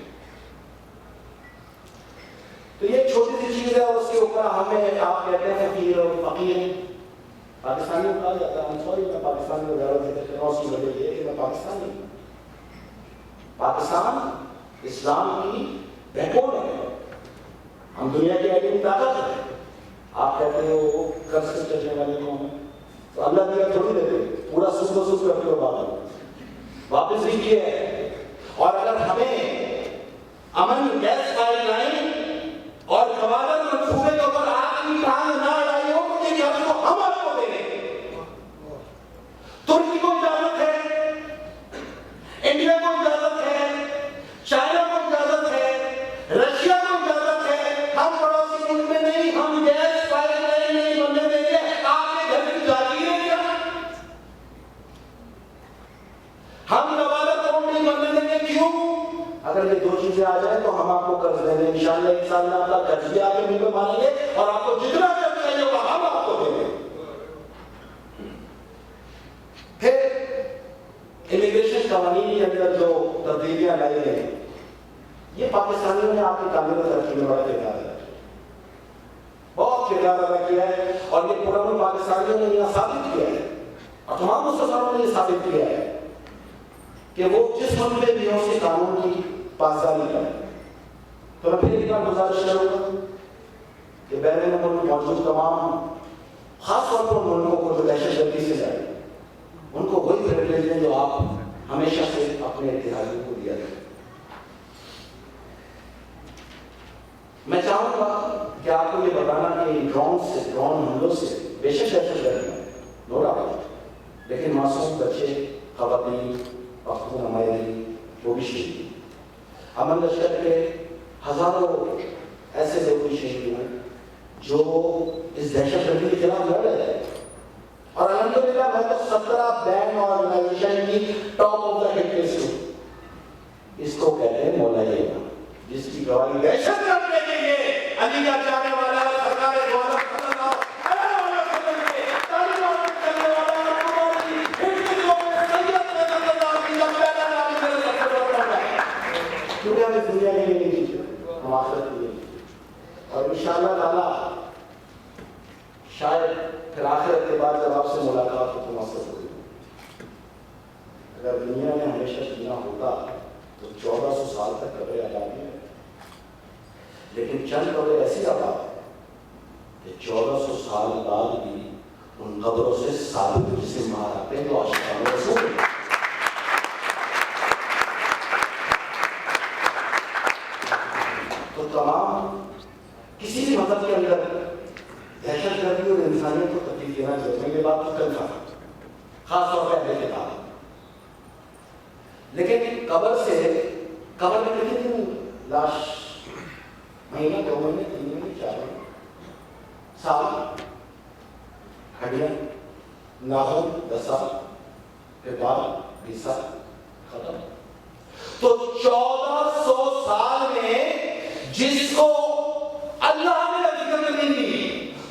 تو یہ ایک چھوٹی سی چیز ہے اور اس کے اوپر ہمیں آپ کہتے ہیں فقیر اور فقیر پاکستانی کہا جاتا ہے. سوری میں پاکستانی وغیرہ ذکر کر رہا ہوں, اس کی وجہ یہ ہے کہ میں پاکستانی ہوں. پاکستان اسلام کی بیک بون ہے. ہم دنیا کی ایٹمی طاقت ہے. آپ کہتے ہو قرض سے چلنے والے قوم ہیں, تو اللہ دیا تھوڑی دیتے, پورا سود وصول کرتے ہو واپس بھی کیا ہے. اور اگر ہمیں امن گیس پائپ لائن اور گوادر منصوبے کے اوپر آپ کی ٹانگ نہ اڑائی ہو تو یہ قرض کو ہم آپ کو دیں گے. ترکی کو اجازت ہے, انڈیا کو اجازت ہے, چائنا کو اجازت ہے, رشیا کو اجازت ہے. ہم پڑوسی ملک میں نہیں, ہم گیس پائپ لائن نہیں بننے دیں گے. آپ کے گھر کی جاگیر ہے کیا؟ ہم گوادر توڑ نہیں بننے دیں گے. کیوں؟ اگر یہ دو چیزیں آ جائیں تو ہم آپ کو قرض دیں گے. انشاءاللہ ایک سال میں آپ کا قرض بھی آپ کے منہ پہ مانیں گے اور آپ کو جتنا قرض چاہیے ہوگا ہم آپ کو دیں گے. پھر امیگریشن قوانین کے اندر جو تبدیلیاں لائی گئی, یہ پاکستانیوں نے آپ کی تعمیر و ترقی میں بڑا کردار ادا کیا, بہت کردار ادا کیا ہے. اور یہ پورا پاکستانیوں نے یہاں ثابت کیا ہے اور تمام مسلمانوں نے یہ ثابت کیا ہے کہ وہ جس ملک میں بھی ہو اس قانون کی پاسداری کریں. تو میں پھر ایک بار گزارش کروں گا کہ بیرون ملک موجود تمام, خاص طور پر ملکوں کو جو دہشت گردی سے جائے, ان کو وہی پریویلیج دیں جو آپ ہمیشہ سے اپنے اتحادیوں کو دیا جائے. میں چاہوں گا کہ آپ کو یہ بتانا کہ ڈرون حملوں سے بے شک دہشت گردی ہے, نو ڈاؤٹ, لیکن معصوم بچے, خواتین, پختون ہمارے وہ بھی شہید. امن لشکر کے ہزاروں ایسے لوگ بھی شہید ہوئے جو اس دہشت گردی کے خلاف لڑ رہے ہیں. اور الحمدللہ میں تو 17 بین آرگنائزیشن کی top of the hit list ہوں. اس کو کہتے ہیں مولائی, جس کی گواہی دہشت گرد کے لیے علی کا جانے والا سرکار دوارا صلی اللہ علیہ وسلم کے تعلیمات میں چلنے والا ہماری ہندوستوں میں سید صلی اللہ علیہ وسلم کا پہلا نام میرے سب سے بڑا ہے. کیونکہ ہم اس دنیا کے لیے نہیں جیتے, ہم آخرت کے لیے جیتے. اور انشاءاللہ تعالیٰ شاید پھر آخرت کے بعد جب آپ سے ملاقات ہو تو مقصد ہوگی. اگر دنیا میں ہمیشہ جینا ہوتا تو 1400 سال تک قبریں آبادی ہے, لیکن چند قبریں ایسی آباد کہ 1400 سال بعد بھی ان قبروں سے ثابت جسم باہر آتے ہیں جو عاشقان رسول ہیں. تو تمام کسی بھی مذہب کے اندر دہشت گردی اور انسانیت کو تکلیف دینا ضروری, یہ بات تو کنفرم, خاص طور پہ اہل کتاب. لیکن قبر میں کتنی دن لاش, مہینہ, 2 مہینے, 3 مہینے, 4 مہینے, سال, ہڈیاں, ناخن 10 سال, پھر بال 20 سال, ختم. تو 1400 سال میں جس کو اللہ نے ذکر نہیں دی,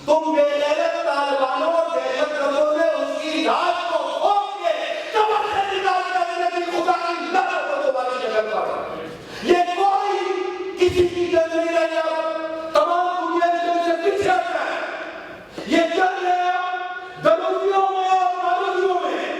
تم بے غیرت طالبانوں اور دہشت گردوں نے اس کی لاش کو کھود کے قبر سے نکال کر نبی خدا کی لعنت کو تمہاری شکل پر. یہ کوئی کسی کی جنگ نہیں رہی, اب تمام دنیا کی جنگ سے پیچھے ہٹ ہے. یہ جنگ ہے درودیوں میں اور بارودیوں میں.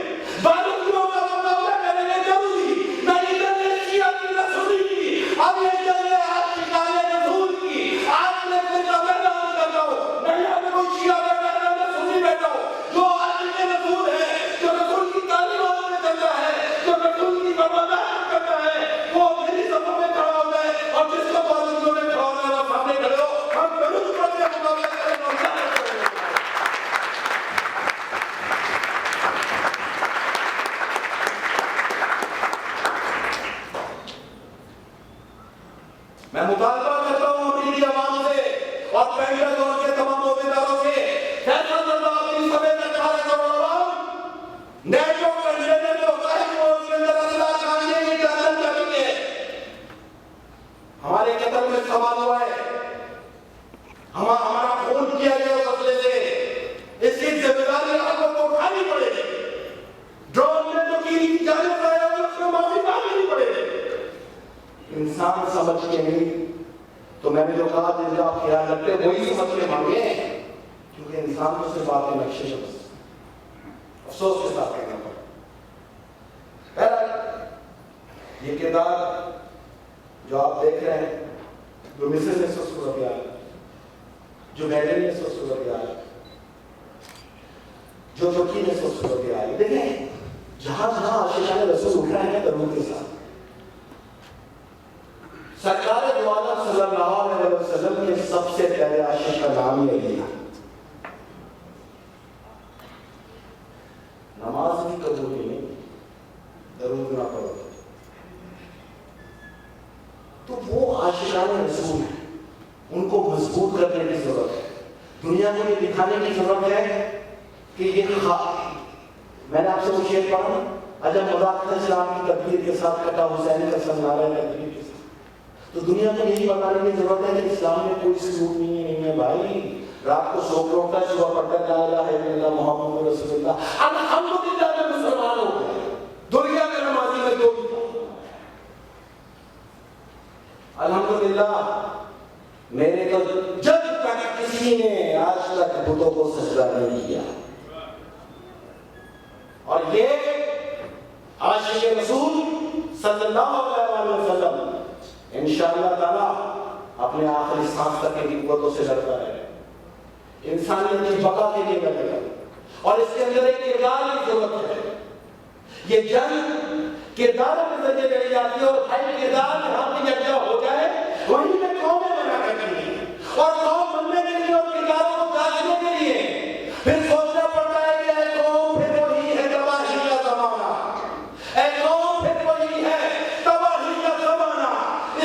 بارودیوں کا مقابلہ کریں گے درودی, نہ ادھر نے شیعہ کی نہ سنی کی. اب یہ جنگ ہے آپ شکایت رسول کی. آپ نے کتنا میدان کرتا ہو, نہیں آپ نے کوئی شیعہ بیٹھا ہے, میں سنی بیٹھا ہوں. جو عاشق رسول ہے, جو رسول کی تعلیمات میں چلتا ہے, جو رسول کی فرمانات کرتا ہے, وہ میری صفوں میں کھڑا ہوتا ہے. اور جس کو بارودیوں میں کھڑا ہوتا ہے وہ سامنے کھڑے ہو, ہم درود پڑھتے ہیں, مقابلہ کریں گے. میں مطالبہ کرتا ہوں امریکی عوام سے اور پینٹن اور کے تمام عہدیداروں سے, فیصل اللہ اپنی سمیت 18 کروڑ عوام نیٹو کنٹینر جو ہوتا ہے وہ اس کے اندر اسلحہ کھانے کی اجازت کریں گے. ہمارے قتل میں سوال ہوا ہے, ہمارا خون کیا گیا اس مسئلے سے, اس کی ذمہ داری آپ کو اٹھانی پڑے گی. ڈرون نے جو کی جانے پڑے گی اس کو معافی مانگنی پڑے گی. انسان سمجھ کے نہیں, تو میں نے جو کہا جن کا آپ خیال رکھتے وہی سمجھ کے مانگے, کیونکہ انسان کو صرف باتیں نقشے سے بس افسوس کے ساتھ کہنا پڑا. بہرحال یہ کردار جو آپ دیکھ رہے ہیں, جو مسز نے صورت جو بیٹھے ہیں اس وقت صورتحال، جو ترکی نے اس وقت صورتحال. دیکھیں جہاں جہاں عاشقان رسول اٹھ رہے ہیں درود کے ساتھ، سرکار دو عالم صلی اللہ علیہ وسلم کے سب سے پہلے عاشق کا نام یہی ہے. نماز بھی قبول نہیں، درود نہ پڑھو تو وہ عاشقان رسول ہیں، ان کو مضبوط کرنے کی ضرورت ہے. دنیا کو یہ دکھانے کی ضرورت ہے کہ یہ میں نے آپ سے کچھ شعر پڑھا، عجب مذاق اسلام کی تدبیر کے ساتھ کٹا حسین کا سن نعرہ تکبیر کے ساتھ. تو دنیا کو یہی بتانے کی ضرورت ہے کہ اسلام میں کوئی سلوک نہیں ہے بھائی. رات کو سو کر اٹھتا ہے، صبح پڑھتا ہے لا الہ الا اللہ محمد رسول اللہ. الحمدللہ میں مسلمان ہو گیا. دنیا میں نمازی میں دو الحمدللہ. میرے تو جب تک کسی نے آج تک بتوں کو سجدہ نہیں کیا. اور یہ عاشق رسول صلی اللہ علیہ وسلم انشاءاللہ تعالیٰ اپنے آخری سانس تک کی قوتوں سے لڑتا ہے، انسانیت کی بقا کے لیے لڑے گا. اور اس کے اندر ایک کردار کی ضرورت ہے. یہ جنگ کرداروں کے ذریعے لڑی جاتی ہے، اور بھائی کردار جہاں بھی یکجا ہو جائے وہیں میں قومیں بنا کرتی ہیں. اور قوم بننے کے لیے اور کرداروں کو تراشنے کے لیے پھر سوچنا پڑتا ہے کہ اے قوم پھر وہی ہے تباہی کا زمانہ، اے قوم پھر وہی ہے تباہی کا زمانہ.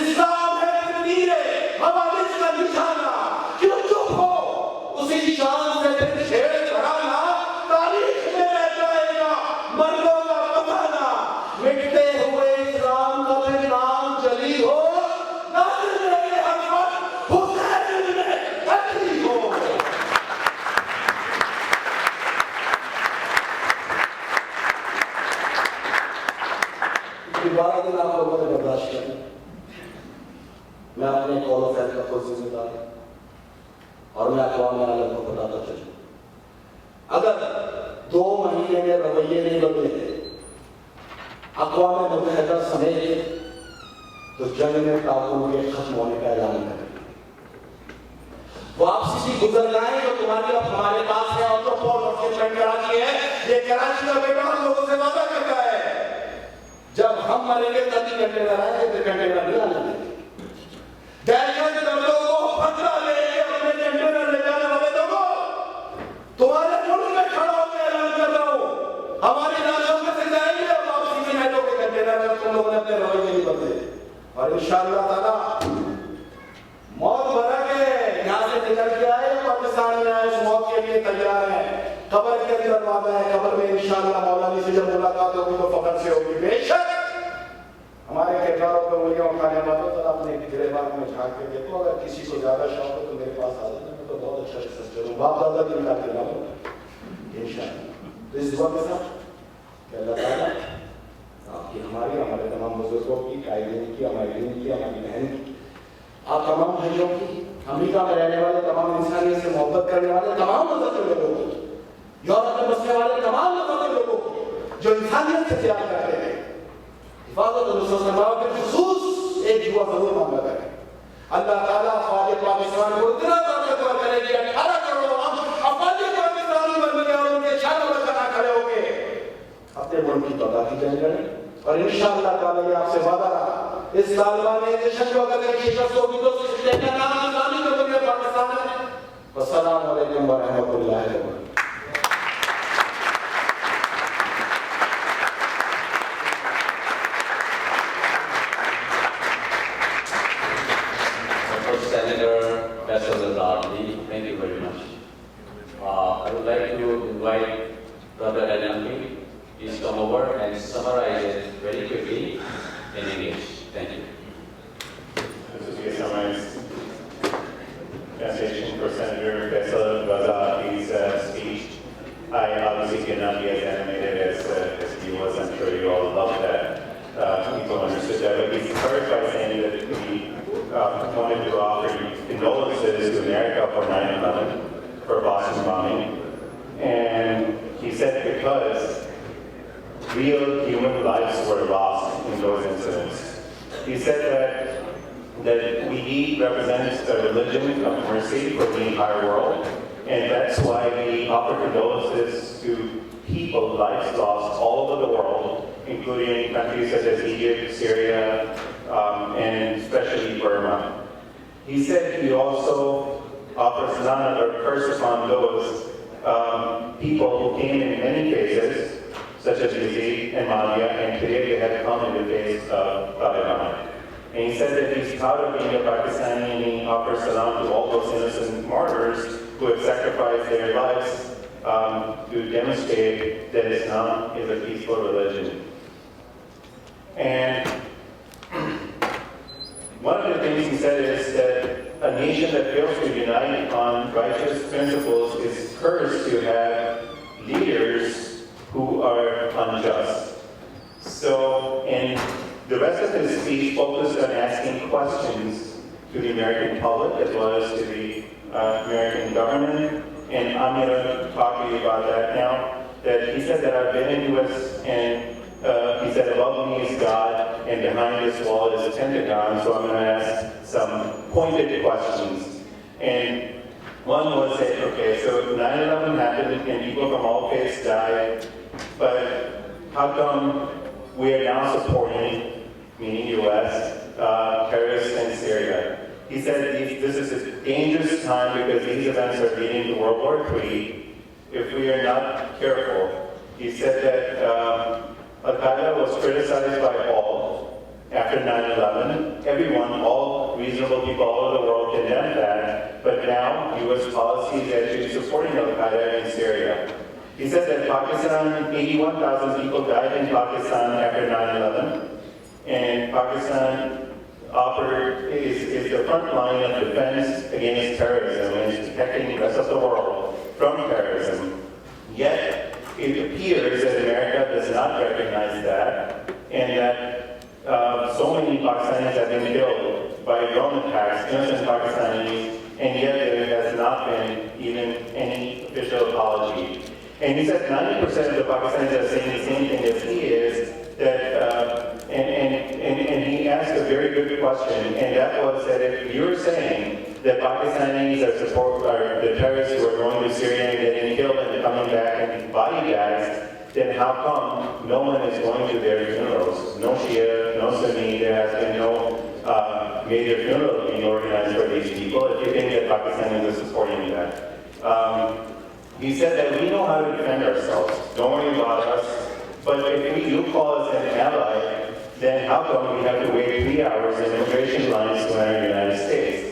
اسلام ہے پھر تیرے حوادث کا نشانہ. کیوں چپ ہو؟ اسی شان سے پھر چھیڑ چھڑانا تاریخ میں رہ جائے گا مردوں کا بتانا. مٹتے ہوئے اسلام کا پھر نام جلی ہو، ناصر میرے حضرت حسین بن علی ہو. بارہ دن آپ لوگوں نے برداشت کیا. میں اپنے قول و فعل کا خود ذمہ دار ہوں اور میں اقوام عالم کو بتاتا چلوں. اگر 2 مہینے میں رویے نہیں بدلے اقوام متحدہ سمیت تو جنگ میں تعاون کے ختم ہونے کا اعلان کریں. واپسی کی گزرگاہیں جو تمہاری اب ہمارے پاس ہے، اور تو کراچی ہے، یہ کراچی کا بیٹا ہم لوگوں سے وعدہ کرتا ہے جب ہم مریں گے تب ہی کنٹینر آئیں گے، پھر کنٹینر نہیں آنے دیں گے. دہشت گردوں کو خطرہ لے کے اپنے کنٹینر لے جانے والے لوگوں تمہارے ملک میں کھڑا ہو کے اعلان کر رہا ہوں ہماری لاشوں میں سے جائیں گے اور واپسی کی نیٹوں کے کنٹینر میں تم لوگوں نے اپنے رویے نہیں بدلے. اور انشاءاللہ تعالیٰ موت بھرا کے یہاں سے نکل کے آئے پاکستان میں آئے اس موت کے لیے تیار ہیں. قبر کے اندر وعدہ ہے، قبر میں انشاءاللہ مولانا سے جب ملاقات ہوگی تو فخر سے ہوگی. بے شک ہمارے کرداروں پہ انگلیاں اٹھانے والوں تو اپنے گریبان میں جھانک کے دیکھو. اگر کسی کو زیادہ شوق ہے تو میرے پاس آ جانا، میں تو بہت اچھا سسٹر ہوں، باپ دادا کی نکال کے لاؤں انشاءاللہ. تو اس دعا کے ساتھ کہ اللہ تعالیٰ آپ کی ہماری ہمارے تمام بزرگوں کی، قائدین کی، ہماری دین کی، ہماری بہن کی، آپ تمام بھائیوں کی، امریکہ میں رہنے والے تمام انسانیت سے محبت کرنے والے تمام مذہب کے لوگوں کی، یورپ میں بسنے والے تمام مذہب کے لوگوں کی جو انسانیت سے پیار کرتے ہیں، حفاظت اور نصرت فرماؤ. کے خصوص ایک دعا ضرور مانگا کریں. اللہ تعالیٰ افواج پاکستان کو اتنا طاقتور کرے کہ 18 کروڑ عوام افواج پاکستان بن گئے اور ان کے چاروں میں کھڑا کھڑے ہو کے اپنے ملک کی توقع کی جائیں کریں. اور انشاءاللہ تعالیٰ یہ آپ سے وعدہ رہا اس طالبانائزیشن کو اگر ایک شکست ہوگی تو اس کا نام اسلامی جمہوریہ پاکستان ہے. والسلام علیکم ورحمۃ اللہ وبرکاتہ. Thank you very much. I would like to invite Brother Alambi. Please come over and summarize it very quickly in English. Thank you. This is a summarized translation for Senator Faisal Ghazali's speech. I obviously cannot be as animated as he was. I'm sure you all love that. People understood that. But he started by saying that he wanted to offer condolences to America for 9/11, for Boston bombing. And he said because real human lives were lost in those incidents. He said that that we represent a religion of mercy for the entire world, and that's why we offer condolences to people, lives lost all over the world, including countries such as Egypt, Syria, and especially Burma. He said he also offers none or curse upon those people who came in many phases, such as Yazid and Malia, and today they have come in the face of Taliban. And he said that he's proud of being a Pakistani, and he offers salam to all those innocent martyrs who have sacrificed their lives to demonstrate that Islam is a peaceful religion. And one of the things he said is that a nation that fails to unite on righteous principles is cursed to have leaders who are unjust. So, and the rest of his speech focused on asking questions to the American public as well as to the American government. And I'm going to talk to you about that now. That he said that I've been in the U.S. and he said above me is God and behind this wall is a Pentagon. So I'm going to ask some pointed questions. And one was that, okay, so 9/11 happened and people from all faiths died, but how come we are now supporting, meaning U.S., terrorists in Syria? He said this is a dangerous time because these events are leading to World War III if we are not careful. He said that Al-Qaeda was criticized by all after 9/11. Everyone, all reasonable people all over the world condemned that, but now U.S. policy is actually supporting Al-Qaeda in Syria. He said that Pakistan, 81,000 people died in Pakistan after 9/11, and Pakistan is the front line of defense against terrorism and is protecting the rest of the world from terrorism. Yet, it appears that America does not recognize that, and that so many Pakistanis have been killed by drone attacks, innocent Pakistanis, and yet there has not been even any official apology. And he said 90% of the Pakistanis are saying the same thing as he is, that, and he asked a very good question, and that was that if you're saying that Pakistanis are the terrorists who are going to Syria and getting killed and coming back in body bags, then how come no one is going to their funerals? No Shia, no Sunni, there has been no major funeral being organized for these people. If you think that Pakistanis are supporting that. He said that we know how to defend ourselves. Don't worry about us. But if you call us an ally, then how come we have to wait 3 hours in immigration lines to enter the United States?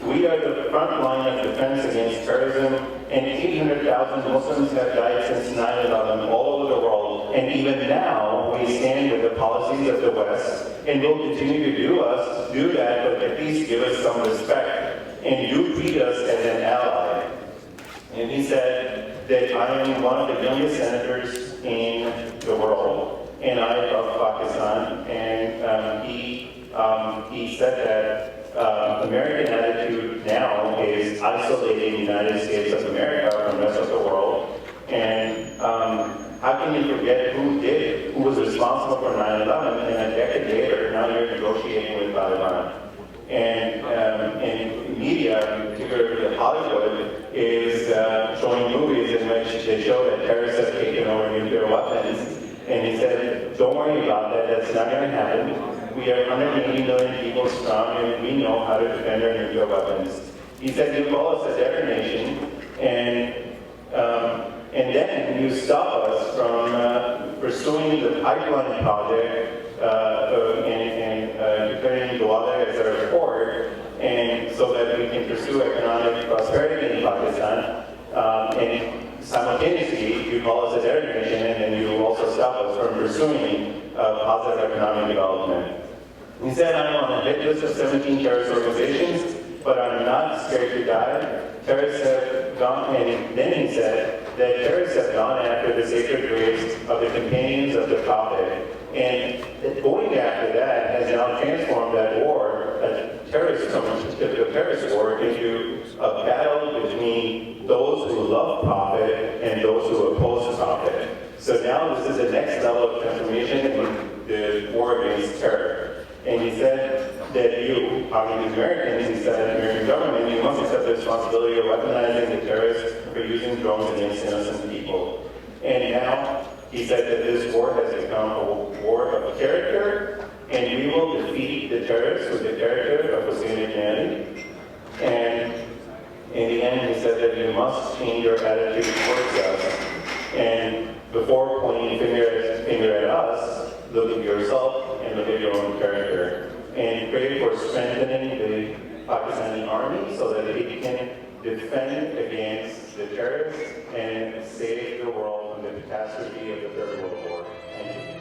We are the front line of defense against terrorism, and 800,000 Muslims have died since 9/11 all over the world. And even now, we stand with the policies of the West, and we'll continue to do that, but at least give us some respect, and do treat us as an ally. And he said that I am one of the youngest senators in the world, and I love Pakistan. And he said that American attitude now is isolating the United States of America from the rest of the world. And how can you forget who was responsible for 9/11, and a decade later, now you're negotiating with Taliban. And media, particularly Hollywood, is showing movies in which they show that terrorists have taken over nuclear weapons. And he said, don't worry about that, that's not going to happen. We are 180 million people strong, and we know how to defend our nuclear weapons. He said, you call us a terror nation, and then you stop us from pursuing the pipeline project and declaring Gwadar as our port, and so that we can pursue economic prosperity in Pakistan. And simultaneously, you call us a terror nation, and then you also stop us from pursuing positive economic development. He said, I'm on a hit list of 17 terrorist organizations, but I'm not scared to die. Terrorists have gone, and then he said that terrorists have gone after the sacred graves of the companions of the Prophet. And going after that has now transformed that war, the terrorist war, into a battle between those who love Prophet and those who oppose Prophet. So now this is the next level of transformation in the war against terror. And he said that you, talking to Americans, he said, American government, you must accept the responsibility of recognizing the terrorists for using drones against innocent people. And now, he said that this war has become a war of character, and we will defeat the terrorists with the character of Hussein Jani. And in the end, he said that you must change your attitude towards us. And before pointing finger at us, look at yourself and look at your own character. And pray for strengthening the Pakistani army so that it can defend against the terrorists and save the world from the catastrophe of the Third World War. Thank you.